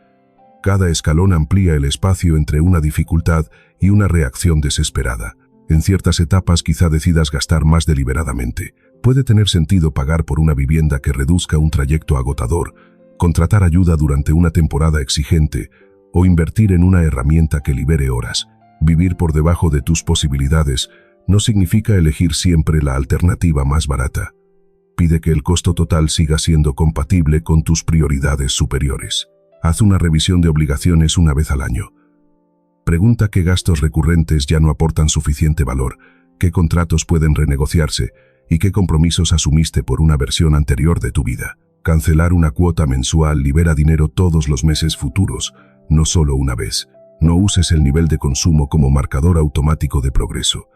Cada escalón amplía el espacio entre una dificultad y una reacción desesperada. En ciertas etapas quizá decidas gastar más deliberadamente. Puede tener sentido pagar por una vivienda que reduzca un trayecto agotador, contratar ayuda durante una temporada exigente o invertir en una herramienta que libere horas. Vivir por debajo de tus posibilidades no significa elegir siempre la alternativa más barata. Pide que el costo total siga siendo compatible con tus prioridades superiores. Haz una revisión de obligaciones una vez al año. Pregunta qué gastos recurrentes ya no aportan suficiente valor, qué contratos pueden renegociarse y qué compromisos asumiste por una versión anterior de tu vida. Cancelar una cuota mensual libera dinero todos los meses futuros, no solo una vez. No uses el nivel de consumo como marcador automático de progreso.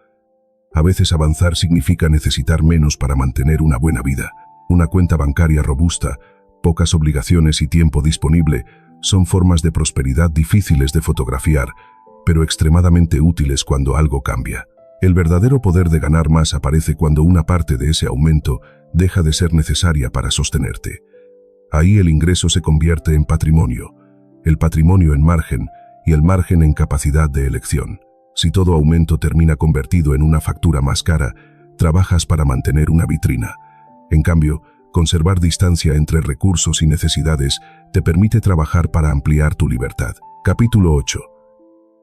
A veces avanzar significa necesitar menos para mantener una buena vida. Una cuenta bancaria robusta, pocas obligaciones y tiempo disponible son formas de prosperidad difíciles de fotografiar, pero extremadamente útiles cuando algo cambia. El verdadero poder de ganar más aparece cuando una parte de ese aumento deja de ser necesaria para sostenerte. Ahí el ingreso se convierte en patrimonio, el patrimonio en margen y el margen en capacidad de elección. Si todo aumento termina convertido en una factura más cara, trabajas para mantener una vitrina. En cambio, conservar distancia entre recursos y necesidades te permite trabajar para ampliar tu libertad. Capítulo 8.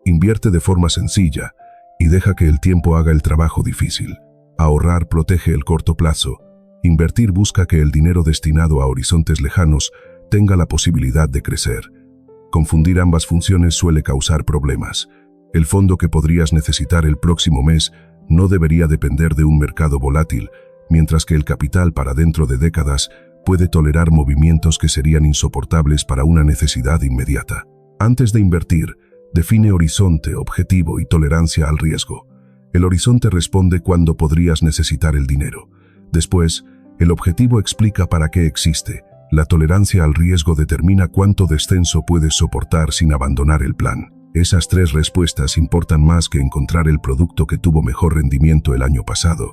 Invierte de forma sencilla y deja que el tiempo haga el trabajo difícil. Ahorrar protege el corto plazo. Invertir busca que el dinero destinado a horizontes lejanos tenga la posibilidad de crecer. Confundir ambas funciones suele causar problemas. El fondo que podrías necesitar el próximo mes no debería depender de un mercado volátil, mientras que el capital para dentro de décadas puede tolerar movimientos que serían insoportables para una necesidad inmediata. Antes de invertir, define horizonte, objetivo y tolerancia al riesgo. El horizonte responde cuándo podrías necesitar el dinero. Después, el objetivo explica para qué existe. La tolerancia al riesgo determina cuánto descenso puedes soportar sin abandonar el plan. Esas 3 respuestas importan más que encontrar el producto que tuvo mejor rendimiento el año pasado.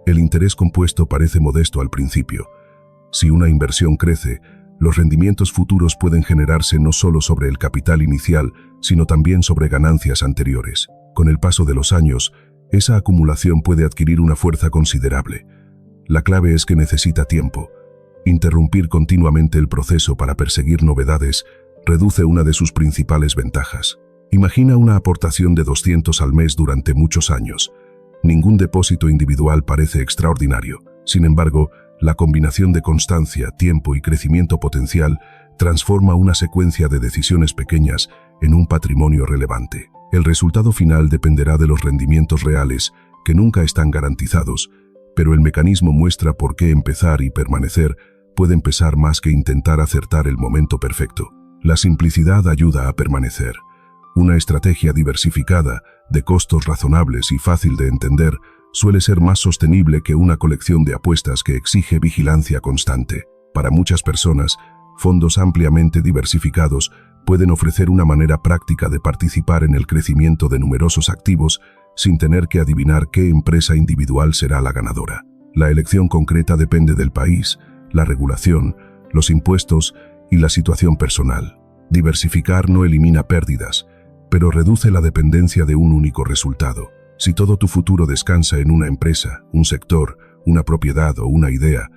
El interés compuesto parece modesto al principio. Si una inversión crece, los rendimientos futuros pueden generarse no solo sobre el capital inicial, sino también sobre ganancias anteriores. Con el paso de los años, esa acumulación puede adquirir una fuerza considerable. La clave es que necesita tiempo. Interrumpir continuamente el proceso para perseguir novedades reduce una de sus principales ventajas. Imagina una aportación de 200 al mes durante muchos años. Ningún depósito individual parece extraordinario. Sin embargo, la combinación de constancia, tiempo y crecimiento potencial transforma una secuencia de decisiones pequeñas en un patrimonio relevante. El resultado final dependerá de los rendimientos reales, que nunca están garantizados, pero el mecanismo muestra por qué empezar y permanecer pueden pesar más que intentar acertar el momento perfecto. La simplicidad ayuda a permanecer. Una estrategia diversificada, de costos razonables y fácil de entender, suele ser más sostenible que una colección de apuestas que exige vigilancia constante. Para muchas personas, fondos ampliamente diversificados pueden ofrecer una manera práctica de participar en el crecimiento de numerosos activos sin tener que adivinar qué empresa individual será la ganadora. La elección concreta depende del país, la regulación, los impuestos y la situación personal. Diversificar no elimina pérdidas, pero reduce la dependencia de un único resultado. Si todo tu futuro descansa en una empresa, un sector, una propiedad o una idea,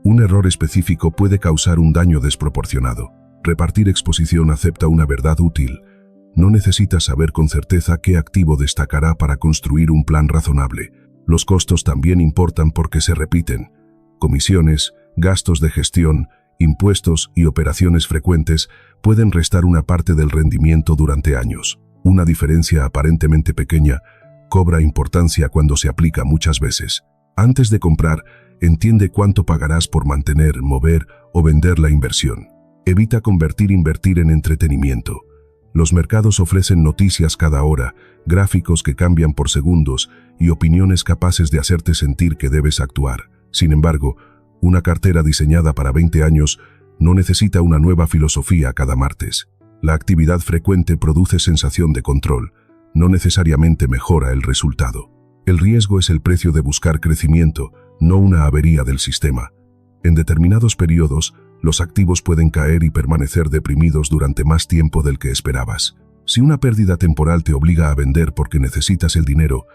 un error específico puede causar un daño desproporcionado. Repartir exposición acepta una verdad útil. No necesitas saber con certeza qué activo destacará para construir un plan razonable. Los costos también importan porque se repiten. Comisiones, gastos de gestión, impuestos y operaciones frecuentes pueden restar una parte del rendimiento durante años. Una diferencia aparentemente pequeña cobra importancia cuando se aplica muchas veces. Antes de comprar, entiende cuánto pagarás por mantener, mover o vender la inversión. Evita invertir en entretenimiento. Los mercados ofrecen noticias cada hora, gráficos que cambian por segundos y opiniones capaces de hacerte sentir que debes actuar. Sin embargo, una cartera diseñada para 20 años no necesita una nueva filosofía cada martes. La actividad frecuente produce sensación de control, no necesariamente mejora el resultado. El riesgo es el precio de buscar crecimiento, no una avería del sistema. En determinados periodos, los activos pueden caer y permanecer deprimidos durante más tiempo del que esperabas. Si una pérdida temporal te obliga a vender porque necesitas el dinero,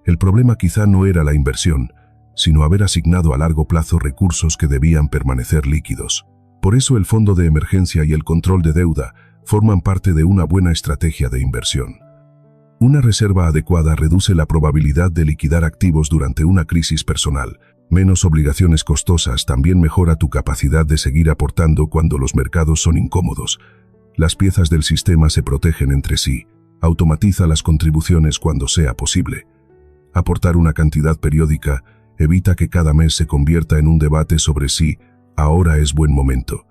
el problema quizá no era la inversión, sino haber asignado a largo plazo recursos que debían permanecer líquidos. Por eso el fondo de emergencia y el control de deuda forman parte de una buena estrategia de inversión. Una reserva adecuada reduce la probabilidad de liquidar activos durante una crisis personal. Menos obligaciones costosas también mejora tu capacidad de seguir aportando cuando los mercados son incómodos. Las piezas del sistema se protegen entre sí. Automatiza las contribuciones cuando sea posible. Aportar una cantidad periódica evita que cada mes se convierta en un debate sobre si ahora es buen momento.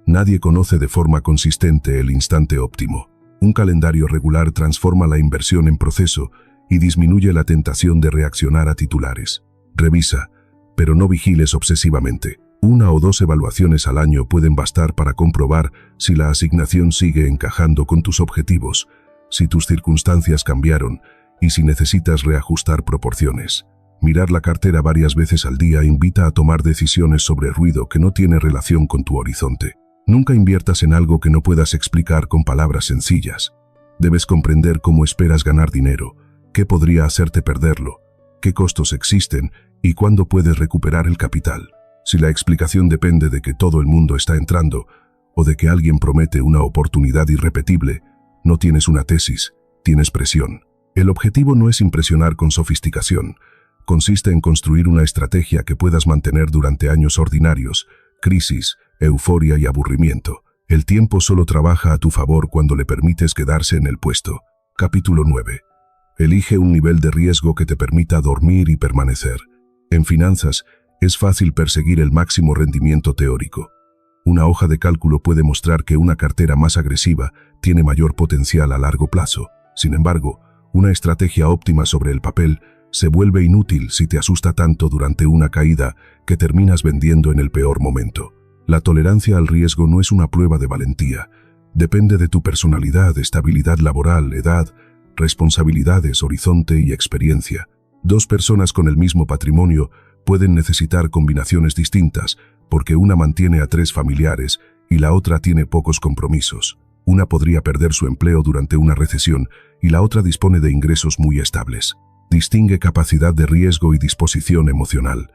Nadie conoce de forma consistente el instante óptimo. Un calendario regular transforma la inversión en proceso y disminuye la tentación de reaccionar a titulares. Revisa, pero no vigiles obsesivamente. 1 o 2 evaluaciones al año pueden bastar para comprobar si la asignación sigue encajando con tus objetivos, si tus circunstancias cambiaron y si necesitas reajustar proporciones. Mirar la cartera varias veces al día invita a tomar decisiones sobre ruido que no tiene relación con tu horizonte. Nunca inviertas en algo que no puedas explicar con palabras sencillas. Debes comprender cómo esperas ganar dinero, qué podría hacerte perderlo, qué costos existen y cuándo puedes recuperar el capital. Si la explicación depende de que todo el mundo está entrando o de que alguien promete una oportunidad irrepetible, no tienes una tesis, tienes presión. El objetivo no es impresionar con sofisticación. Consiste en construir una estrategia que puedas mantener durante años ordinarios, crisis, euforia y aburrimiento. El tiempo solo trabaja a tu favor cuando le permites quedarse en el puesto. Capítulo 9. Elige un nivel de riesgo que te permita dormir y permanecer. En finanzas, es fácil perseguir el máximo rendimiento teórico. Una hoja de cálculo puede mostrar que una cartera más agresiva tiene mayor potencial a largo plazo. Sin embargo, una estrategia óptima sobre el papel se vuelve inútil si te asusta tanto durante una caída que terminas vendiendo en el peor momento. La tolerancia al riesgo no es una prueba de valentía. Depende de tu personalidad, estabilidad laboral, edad, responsabilidades, horizonte y experiencia. 2 personas con el mismo patrimonio pueden necesitar combinaciones distintas porque una mantiene a 3 familiares y la otra tiene pocos compromisos. Una podría perder su empleo durante una recesión y la otra dispone de ingresos muy estables. Distingue capacidad de riesgo y disposición emocional.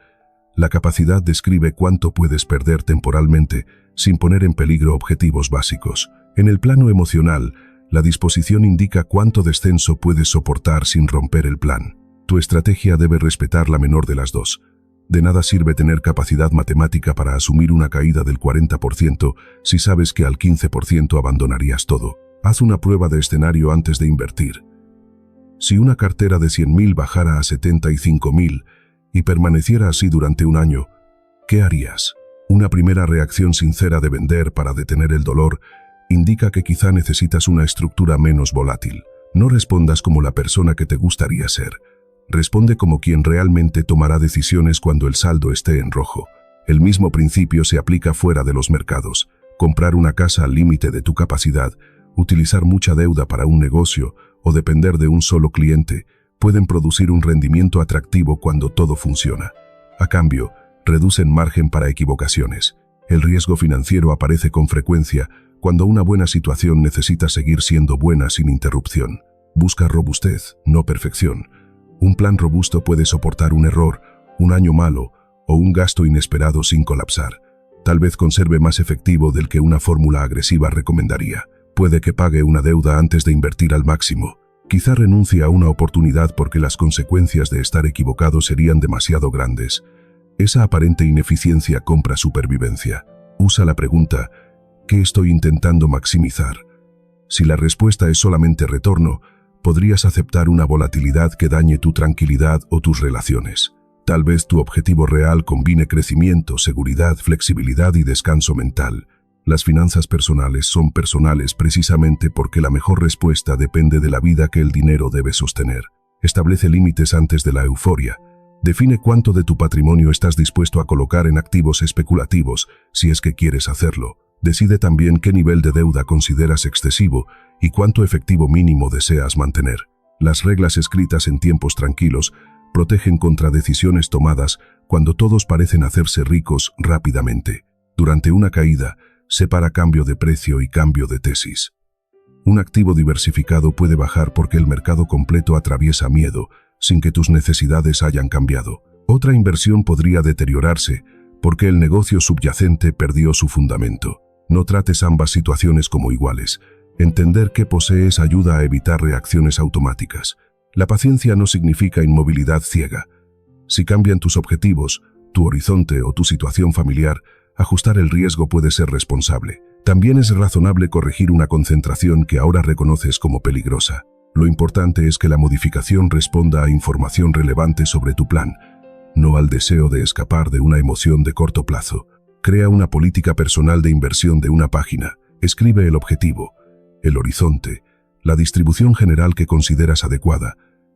La capacidad describe cuánto puedes perder temporalmente sin poner en peligro objetivos básicos. En el plano emocional, la disposición indica cuánto descenso puedes soportar sin romper el plan. Tu estrategia debe respetar la menor de las dos. De nada sirve tener capacidad matemática para asumir una caída del 40% si sabes que al 15% abandonarías todo. Haz una prueba de escenario antes de invertir. Si una cartera de 100.000 bajara a 75.000, y permaneciera así durante un año, ¿qué harías? Una primera reacción sincera de vender para detener el dolor indica que quizá necesitas una estructura menos volátil. No respondas como la persona que te gustaría ser. Responde como quien realmente tomará decisiones cuando el saldo esté en rojo. El mismo principio se aplica fuera de los mercados. Comprar una casa al límite de tu capacidad, utilizar mucha deuda para un negocio o depender de un solo cliente pueden producir un rendimiento atractivo cuando todo funciona. A cambio, reducen margen para equivocaciones. El riesgo financiero aparece con frecuencia cuando una buena situación necesita seguir siendo buena sin interrupción. Busca robustez, no perfección. Un plan robusto puede soportar un error, un año malo o un gasto inesperado sin colapsar. Tal vez conserve más efectivo del que una fórmula agresiva recomendaría. Puede que pague una deuda antes de invertir al máximo. Quizá renuncie a una oportunidad porque las consecuencias de estar equivocado serían demasiado grandes. Esa aparente ineficiencia compra supervivencia. Usa la pregunta, ¿qué estoy intentando maximizar? Si la respuesta es solamente retorno, podrías aceptar una volatilidad que dañe tu tranquilidad o tus relaciones. Tal vez tu objetivo real combine crecimiento, seguridad, flexibilidad y descanso mental. Las finanzas personales son personales precisamente porque la mejor respuesta depende de la vida que el dinero debe sostener. Establece límites antes de la euforia. Define cuánto de tu patrimonio estás dispuesto a colocar en activos especulativos, si es que quieres hacerlo. Decide también qué nivel de deuda consideras excesivo y cuánto efectivo mínimo deseas mantener. Las reglas escritas en tiempos tranquilos protegen contra decisiones tomadas cuando todos parecen hacerse ricos rápidamente. Durante una caída, separa cambio de precio y cambio de tesis. Un activo diversificado puede bajar porque el mercado completo atraviesa miedo, sin que tus necesidades hayan cambiado. Otra inversión podría deteriorarse porque el negocio subyacente perdió su fundamento. No trates ambas situaciones como iguales. Entender qué posees ayuda a evitar reacciones automáticas. La paciencia no significa inmovilidad ciega. Si cambian tus objetivos, tu horizonte o tu situación familiar, ajustar el riesgo puede ser responsable. También es razonable corregir una concentración que ahora reconoces como peligrosa. Lo importante es que la modificación responda a información relevante sobre tu plan, no al deseo de escapar de una emoción de corto plazo. Crea una política personal de inversión de una página. Escribe el objetivo, el horizonte, la distribución general que consideras adecuada,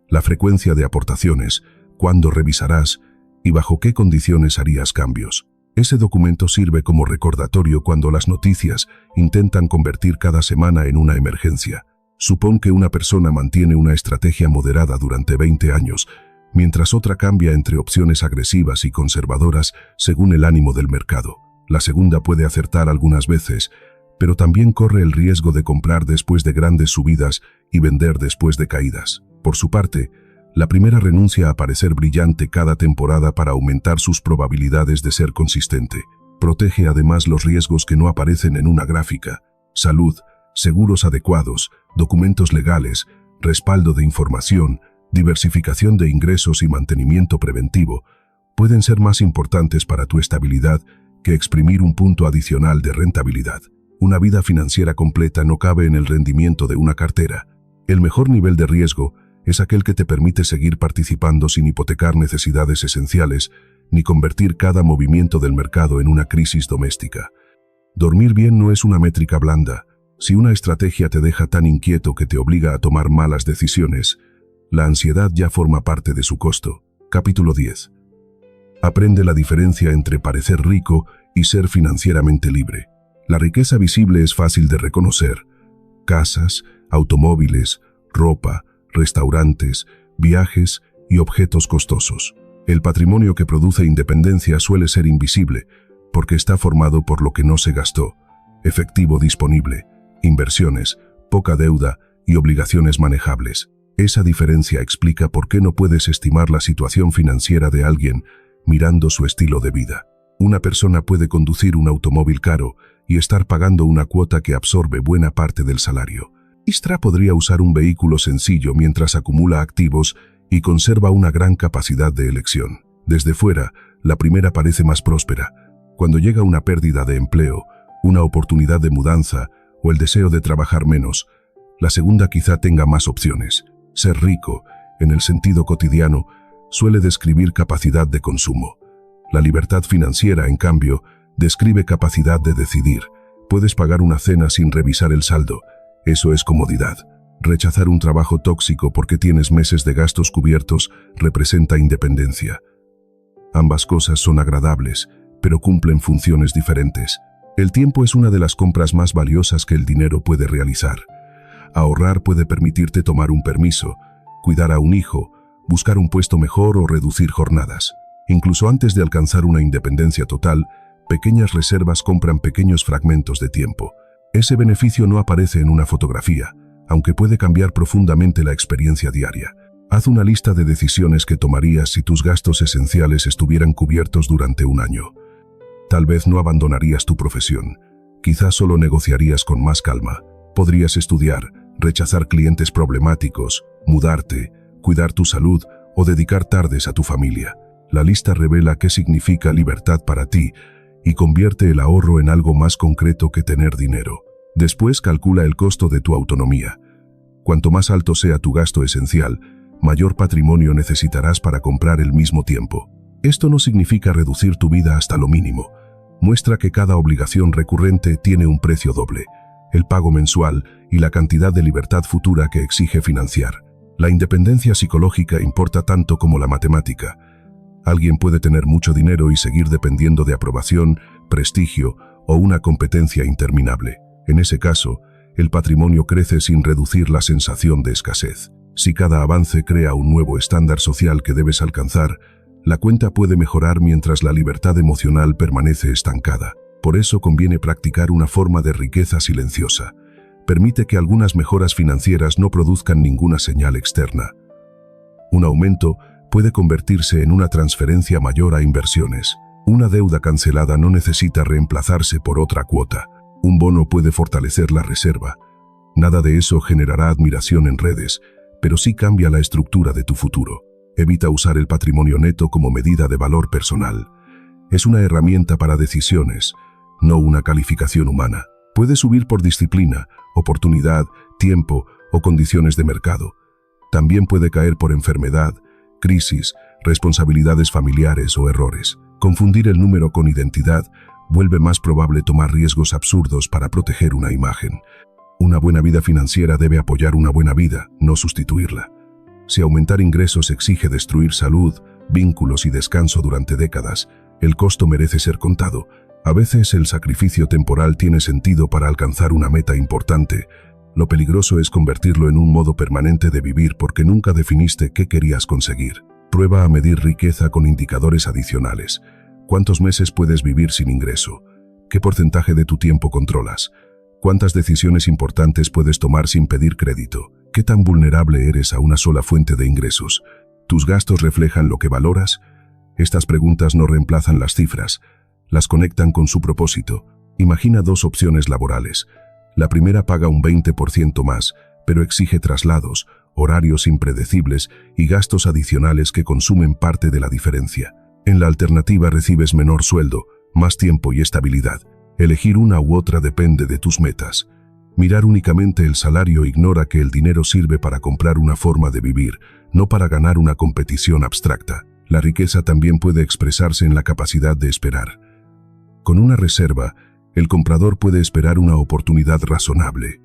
la frecuencia de aportaciones, cuándo revisarás y bajo qué condiciones harías cambios. Ese documento sirve como recordatorio cuando las noticias intentan convertir cada semana en una emergencia. Supón que una persona mantiene una estrategia moderada durante 20 años, mientras otra cambia entre opciones agresivas y conservadoras según el ánimo del mercado. La segunda puede acertar algunas veces, pero también corre el riesgo de comprar después de grandes subidas y vender después de caídas. Por su parte, la primera renuncia a parecer brillante cada temporada para aumentar sus probabilidades de ser consistente. Protege además los riesgos que no aparecen en una gráfica: salud, seguros adecuados, documentos legales, respaldo de información, diversificación de ingresos y mantenimiento preventivo. Pueden ser más importantes para tu estabilidad que exprimir un punto adicional de rentabilidad. Una vida financiera completa no cabe en el rendimiento de una cartera. El mejor nivel de riesgo es aquel que te permite seguir participando sin hipotecar necesidades esenciales ni convertir cada movimiento del mercado en una crisis doméstica. Dormir bien no es una métrica blanda. Si una estrategia te deja tan inquieto que te obliga a tomar malas decisiones, la ansiedad ya forma parte de su costo. Capítulo 10. Aprende la diferencia entre parecer rico y ser financieramente libre. La riqueza visible es fácil de reconocer: casas, automóviles, ropa, restaurantes, viajes y objetos costosos. El patrimonio que produce independencia suele ser invisible, porque está formado por lo que no se gastó: efectivo disponible, inversiones, poca deuda y obligaciones manejables. Esa diferencia explica por qué no puedes estimar la situación financiera de alguien mirando su estilo de vida. Una persona puede conducir un automóvil caro y estar pagando una cuota que absorbe buena parte del salario. Istra podría usar un vehículo sencillo mientras acumula activos y conserva una gran capacidad de elección. Desde fuera, la primera parece más próspera. Cuando llega una pérdida de empleo, una oportunidad de mudanza o el deseo de trabajar menos, la segunda quizá tenga más opciones. Ser rico, en el sentido cotidiano, suele describir capacidad de consumo. La libertad financiera, en cambio, describe capacidad de decidir. Puedes pagar una cena sin revisar el saldo. Eso es comodidad. Rechazar un trabajo tóxico porque tienes meses de gastos cubiertos representa independencia. Ambas cosas son agradables, pero cumplen funciones diferentes. El tiempo es una de las compras más valiosas que el dinero puede realizar. Ahorrar puede permitirte tomar un permiso, cuidar a un hijo, buscar un puesto mejor o reducir jornadas. Incluso antes de alcanzar una independencia total, pequeñas reservas compran pequeños fragmentos de tiempo. Ese beneficio no aparece en una fotografía, aunque puede cambiar profundamente la experiencia diaria. Haz una lista de decisiones que tomarías si tus gastos esenciales estuvieran cubiertos durante un año. Tal vez no abandonarías tu profesión. Quizás solo negociarías con más calma. Podrías estudiar, rechazar clientes problemáticos, mudarte, cuidar tu salud o dedicar tardes a tu familia. La lista revela qué significa libertad para ti y convierte el ahorro en algo más concreto que tener dinero. Después calcula el costo de tu autonomía. Cuanto más alto sea tu gasto esencial, mayor patrimonio necesitarás para comprar el mismo tiempo. Esto no significa reducir tu vida hasta lo mínimo. Muestra que cada obligación recurrente tiene un precio doble, el pago mensual y la cantidad de libertad futura que exige financiar. La independencia psicológica importa tanto como la matemática. Alguien puede tener mucho dinero y seguir dependiendo de aprobación, prestigio o una competencia interminable. En ese caso, el patrimonio crece sin reducir la sensación de escasez. Si cada avance crea un nuevo estándar social que debes alcanzar, la cuenta puede mejorar mientras la libertad emocional permanece estancada. Por eso conviene practicar una forma de riqueza silenciosa. Permite que algunas mejoras financieras no produzcan ninguna señal externa. Un aumento puede convertirse en una transferencia mayor a inversiones. Una deuda cancelada no necesita reemplazarse por otra cuota. Un bono puede fortalecer la reserva. Nada de eso generará admiración en redes, pero sí cambia la estructura de tu futuro. Evita usar el patrimonio neto como medida de valor personal. Es una herramienta para decisiones, no una calificación humana. Puede subir por disciplina, oportunidad, tiempo o condiciones de mercado. También puede caer por enfermedad, crisis, responsabilidades familiares o errores. Confundir el número con identidad vuelve más probable tomar riesgos absurdos para proteger una imagen. Una buena vida financiera debe apoyar una buena vida, no sustituirla. Si aumentar ingresos exige destruir salud, vínculos y descanso durante décadas, el costo merece ser contado. A veces el sacrificio temporal tiene sentido para alcanzar una meta importante. Lo peligroso es convertirlo en un modo permanente de vivir porque nunca definiste qué querías conseguir. Prueba a medir riqueza con indicadores adicionales. ¿Cuántos meses puedes vivir sin ingreso? ¿Qué porcentaje de tu tiempo controlas? ¿Cuántas decisiones importantes puedes tomar sin pedir crédito? ¿Qué tan vulnerable eres a una sola fuente de ingresos? ¿Tus gastos reflejan lo que valoras? Estas preguntas no reemplazan las cifras, las conectan con su propósito. Imagina dos opciones laborales. La primera paga un 20% más, pero exige traslados, horarios impredecibles y gastos adicionales que consumen parte de la diferencia. En la alternativa recibes menor sueldo, más tiempo y estabilidad. Elegir una u otra depende de tus metas. Mirar únicamente el salario ignora que el dinero sirve para comprar una forma de vivir, no para ganar una competición abstracta. La riqueza también puede expresarse en la capacidad de esperar. Con una reserva, el comprador puede esperar una oportunidad razonable.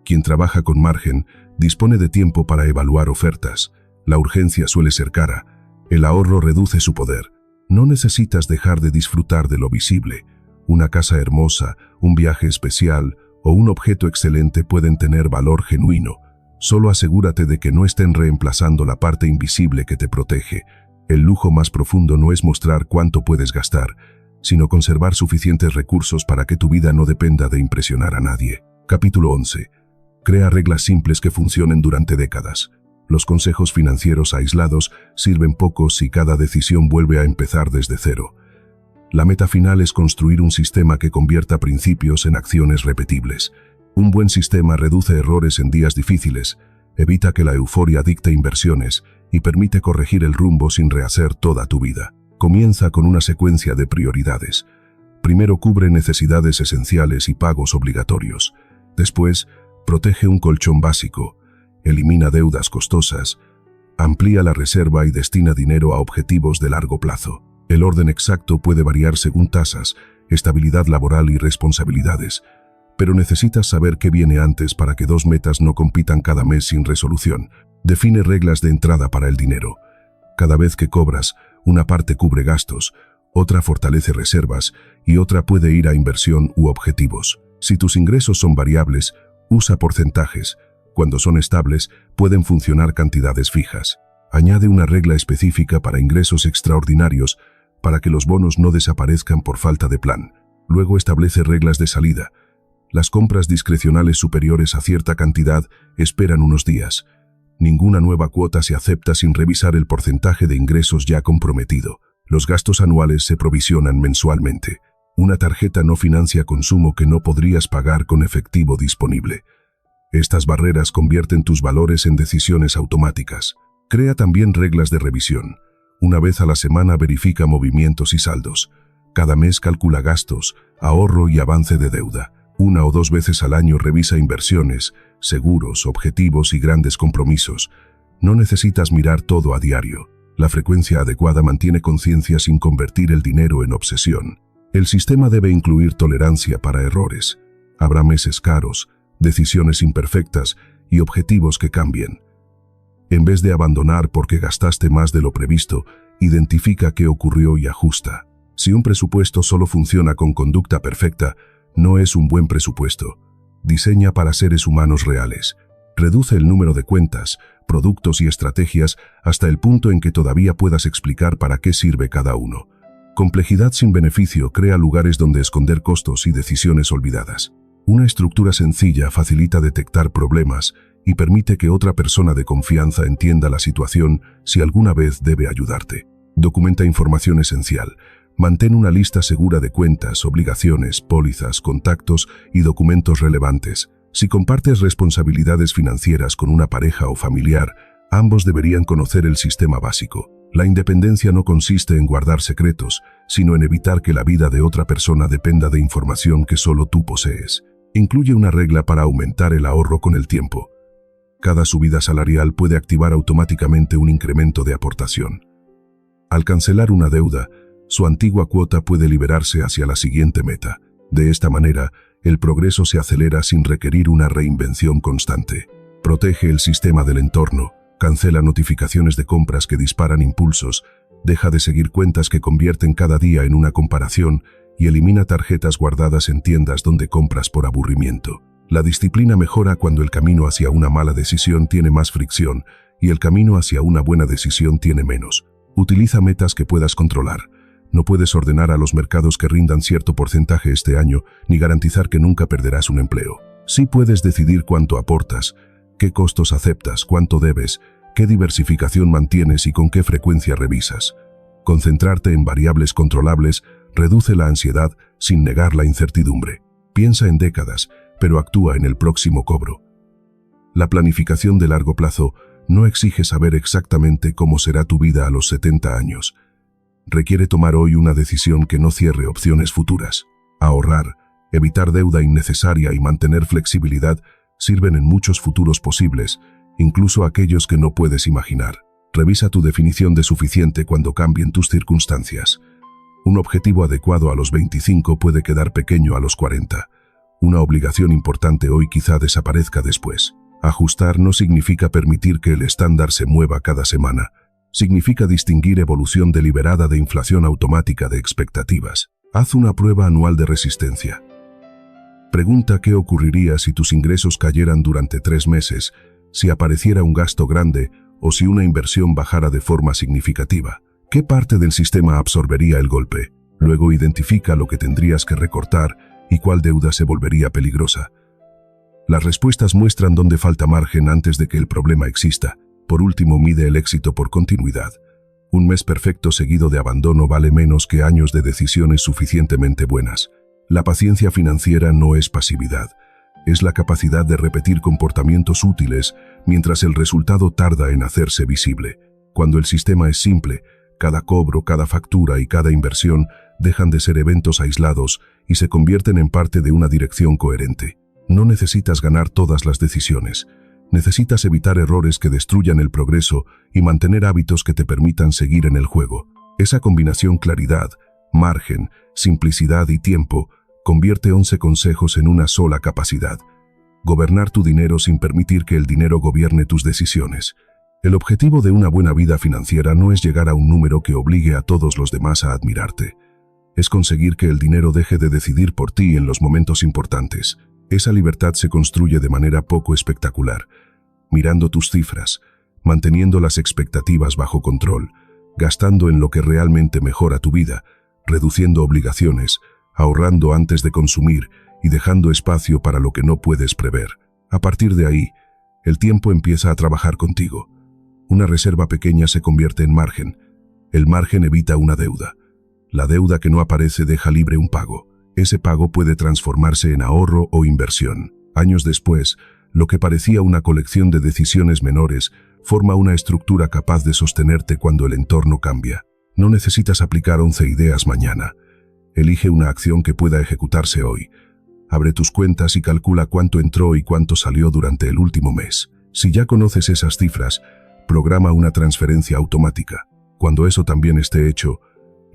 Quien trabaja con margen dispone de tiempo para evaluar ofertas. La urgencia suele ser cara. El ahorro reduce su poder. No necesitas dejar de disfrutar de lo visible. Una casa hermosa, un viaje especial o un objeto excelente pueden tener valor genuino. Solo asegúrate de que no estén reemplazando la parte invisible que te protege. El lujo más profundo no es mostrar cuánto puedes gastar, sino conservar suficientes recursos para que tu vida no dependa de impresionar a nadie. Capítulo 11. Crea reglas simples que funcionen durante décadas. Los consejos financieros aislados sirven poco si cada decisión vuelve a empezar desde cero. La meta final es construir un sistema que convierta principios en acciones repetibles. Un buen sistema reduce errores en días difíciles, evita que la euforia dicte inversiones y permite corregir el rumbo sin rehacer toda tu vida. Comienza con una secuencia de prioridades. Primero cubre necesidades esenciales y pagos obligatorios. Después, protege un colchón básico. Elimina deudas costosas. Amplía la reserva y destina dinero a objetivos de largo plazo. El orden exacto puede variar según tasas, estabilidad laboral y responsabilidades, pero necesitas saber qué viene antes para que dos metas no compitan cada mes sin resolución. Define reglas de entrada para el dinero. Cada vez que cobras, una parte cubre gastos, otra fortalece reservas y otra puede ir a inversión u objetivos. Si tus ingresos son variables, usa porcentajes. Cuando son estables, pueden funcionar cantidades fijas. Añade una regla específica para ingresos extraordinarios para que los bonos no desaparezcan por falta de plan. Luego establece reglas de salida. Las compras discrecionales superiores a cierta cantidad esperan unos días. Ninguna nueva cuota se acepta sin revisar el porcentaje de ingresos ya comprometido. Los gastos anuales se provisionan mensualmente. Una tarjeta no financia consumo que no podrías pagar con efectivo disponible. Estas barreras convierten tus valores en decisiones automáticas. Crea también reglas de revisión. Una vez a la semana verifica movimientos y saldos. Cada mes calcula gastos, ahorro y avance de deuda. Una o dos veces al año revisa inversiones, seguros, objetivos y grandes compromisos. No necesitas mirar todo a diario. La frecuencia adecuada mantiene conciencia sin convertir el dinero en obsesión. El sistema debe incluir tolerancia para errores. Habrá meses caros, decisiones imperfectas y objetivos que cambien. En vez de abandonar porque gastaste más de lo previsto, identifica qué ocurrió y ajusta. Si un presupuesto solo funciona con conducta perfecta, no es un buen presupuesto. Diseña para seres humanos reales. Reduce el número de cuentas, productos y estrategias hasta el punto en que todavía puedas explicar para qué sirve cada uno. Complejidad sin beneficio crea lugares donde esconder costos y decisiones olvidadas. Una estructura sencilla facilita detectar problemas y permite que otra persona de confianza entienda la situación si alguna vez debe ayudarte. Documenta información esencial. Mantén una lista segura de cuentas, obligaciones, pólizas, contactos y documentos relevantes. Si compartes responsabilidades financieras con una pareja o familiar, ambos deberían conocer el sistema básico. La independencia no consiste en guardar secretos, sino en evitar que la vida de otra persona dependa de información que solo tú posees. Incluye una regla para aumentar el ahorro con el tiempo. Cada subida salarial puede activar automáticamente un incremento de aportación. Al cancelar una deuda, su antigua cuota puede liberarse hacia la siguiente meta. De esta manera, el progreso se acelera sin requerir una reinvención constante. Protege el sistema del entorno, cancela notificaciones de compras que disparan impulsos, deja de seguir cuentas que convierten cada día en una comparación y elimina tarjetas guardadas en tiendas donde compras por aburrimiento. La disciplina mejora cuando el camino hacia una mala decisión tiene más fricción y el camino hacia una buena decisión tiene menos. Utiliza metas que puedas controlar. No puedes ordenar a los mercados que rindan cierto porcentaje este año, ni garantizar que nunca perderás un empleo. Sí puedes decidir cuánto aportas, qué costos aceptas, cuánto debes, qué diversificación mantienes y con qué frecuencia revisas. Concentrarte en variables controlables reduce la ansiedad sin negar la incertidumbre. Piensa en décadas, pero actúa en el próximo cobro. La planificación de largo plazo no exige saber exactamente cómo será tu vida a los 70 años. Requiere tomar hoy una decisión que no cierre opciones futuras. Ahorrar, evitar deuda innecesaria y mantener flexibilidad sirven en muchos futuros posibles, incluso aquellos que no puedes imaginar. Revisa tu definición de suficiente cuando cambien tus circunstancias. Un objetivo adecuado a los 25 puede quedar pequeño a los 40. Una obligación importante hoy quizá desaparezca después. Ajustar no significa permitir que el estándar se mueva cada semana. Significa distinguir evolución deliberada de inflación automática de expectativas. Haz una prueba anual de resistencia. Pregunta qué ocurriría si tus ingresos cayeran durante 3 meses, si apareciera un gasto grande o si una inversión bajara de forma significativa. ¿Qué parte del sistema absorbería el golpe? Luego identifica lo que tendrías que recortar y cuál deuda se volvería peligrosa. Las respuestas muestran dónde falta margen antes de que el problema exista. Por último, mide el éxito por continuidad. Un mes perfecto seguido de abandono vale menos que años de decisiones suficientemente buenas. La paciencia financiera no es pasividad. Es la capacidad de repetir comportamientos útiles mientras el resultado tarda en hacerse visible. Cuando el sistema es simple, cada cobro, cada factura y cada inversión dejan de ser eventos aislados y se convierten en parte de una dirección coherente. No necesitas ganar todas las decisiones. Necesitas evitar errores que destruyan el progreso y mantener hábitos que te permitan seguir en el juego. Esa combinación claridad, margen, simplicidad y tiempo convierte 11 consejos en una sola capacidad. Gobernar tu dinero sin permitir que el dinero gobierne tus decisiones. El objetivo de una buena vida financiera no es llegar a un número que obligue a todos los demás a admirarte. Es conseguir que el dinero deje de decidir por ti en los momentos importantes. Esa libertad se construye de manera poco espectacular, mirando tus cifras, manteniendo las expectativas bajo control, gastando en lo que realmente mejora tu vida, reduciendo obligaciones, ahorrando antes de consumir y dejando espacio para lo que no puedes prever. A partir de ahí, el tiempo empieza a trabajar contigo. Una reserva pequeña se convierte en margen. El margen evita una deuda. La deuda que no aparece deja libre un pago. Ese pago puede transformarse en ahorro o inversión. Años después, lo que parecía una colección de decisiones menores forma una estructura capaz de sostenerte cuando el entorno cambia. No necesitas aplicar 11 ideas mañana. Elige una acción que pueda ejecutarse hoy. Abre tus cuentas y calcula cuánto entró y cuánto salió durante el último mes. Si ya conoces esas cifras, programa una transferencia automática. Cuando eso también esté hecho,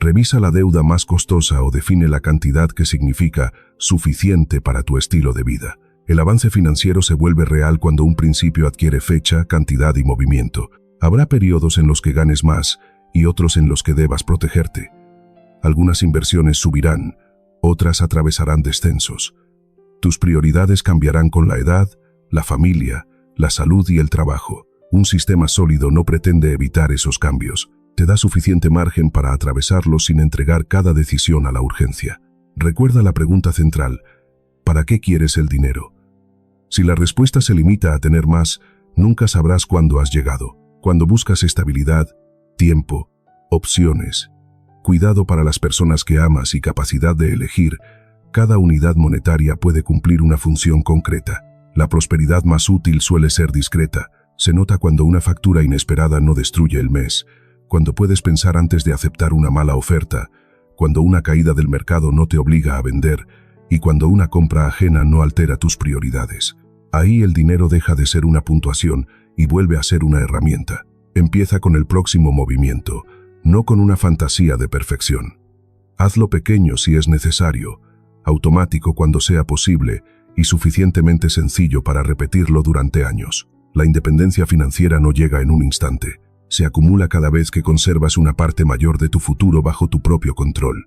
revisa la deuda más costosa o define la cantidad que significa suficiente para tu estilo de vida. El avance financiero se vuelve real cuando un principio adquiere fecha, cantidad y movimiento. Habrá periodos en los que ganes más y otros en los que debas protegerte. Algunas inversiones subirán, otras atravesarán descensos. Tus prioridades cambiarán con la edad, la familia, la salud y el trabajo. Un sistema sólido no pretende evitar esos cambios. Te da suficiente margen para atravesarlos sin entregar cada decisión a la urgencia. Recuerda la pregunta central: ¿para qué quieres el dinero? Si la respuesta se limita a tener más, nunca sabrás cuándo has llegado. Cuando buscas estabilidad, tiempo, opciones, cuidado para las personas que amas y capacidad de elegir, cada unidad monetaria puede cumplir una función concreta. La prosperidad más útil suele ser discreta. Se nota cuando una factura inesperada no destruye el mes, cuando puedes pensar antes de aceptar una mala oferta, cuando una caída del mercado no te obliga a vender y cuando una compra ajena no altera tus prioridades. Ahí el dinero deja de ser una puntuación y vuelve a ser una herramienta. Empieza con el próximo movimiento, no con una fantasía de perfección. Hazlo pequeño si es necesario, automático cuando sea posible y suficientemente sencillo para repetirlo durante años. La independencia financiera no llega en un instante. Se acumula cada vez que conservas una parte mayor de tu futuro bajo tu propio control.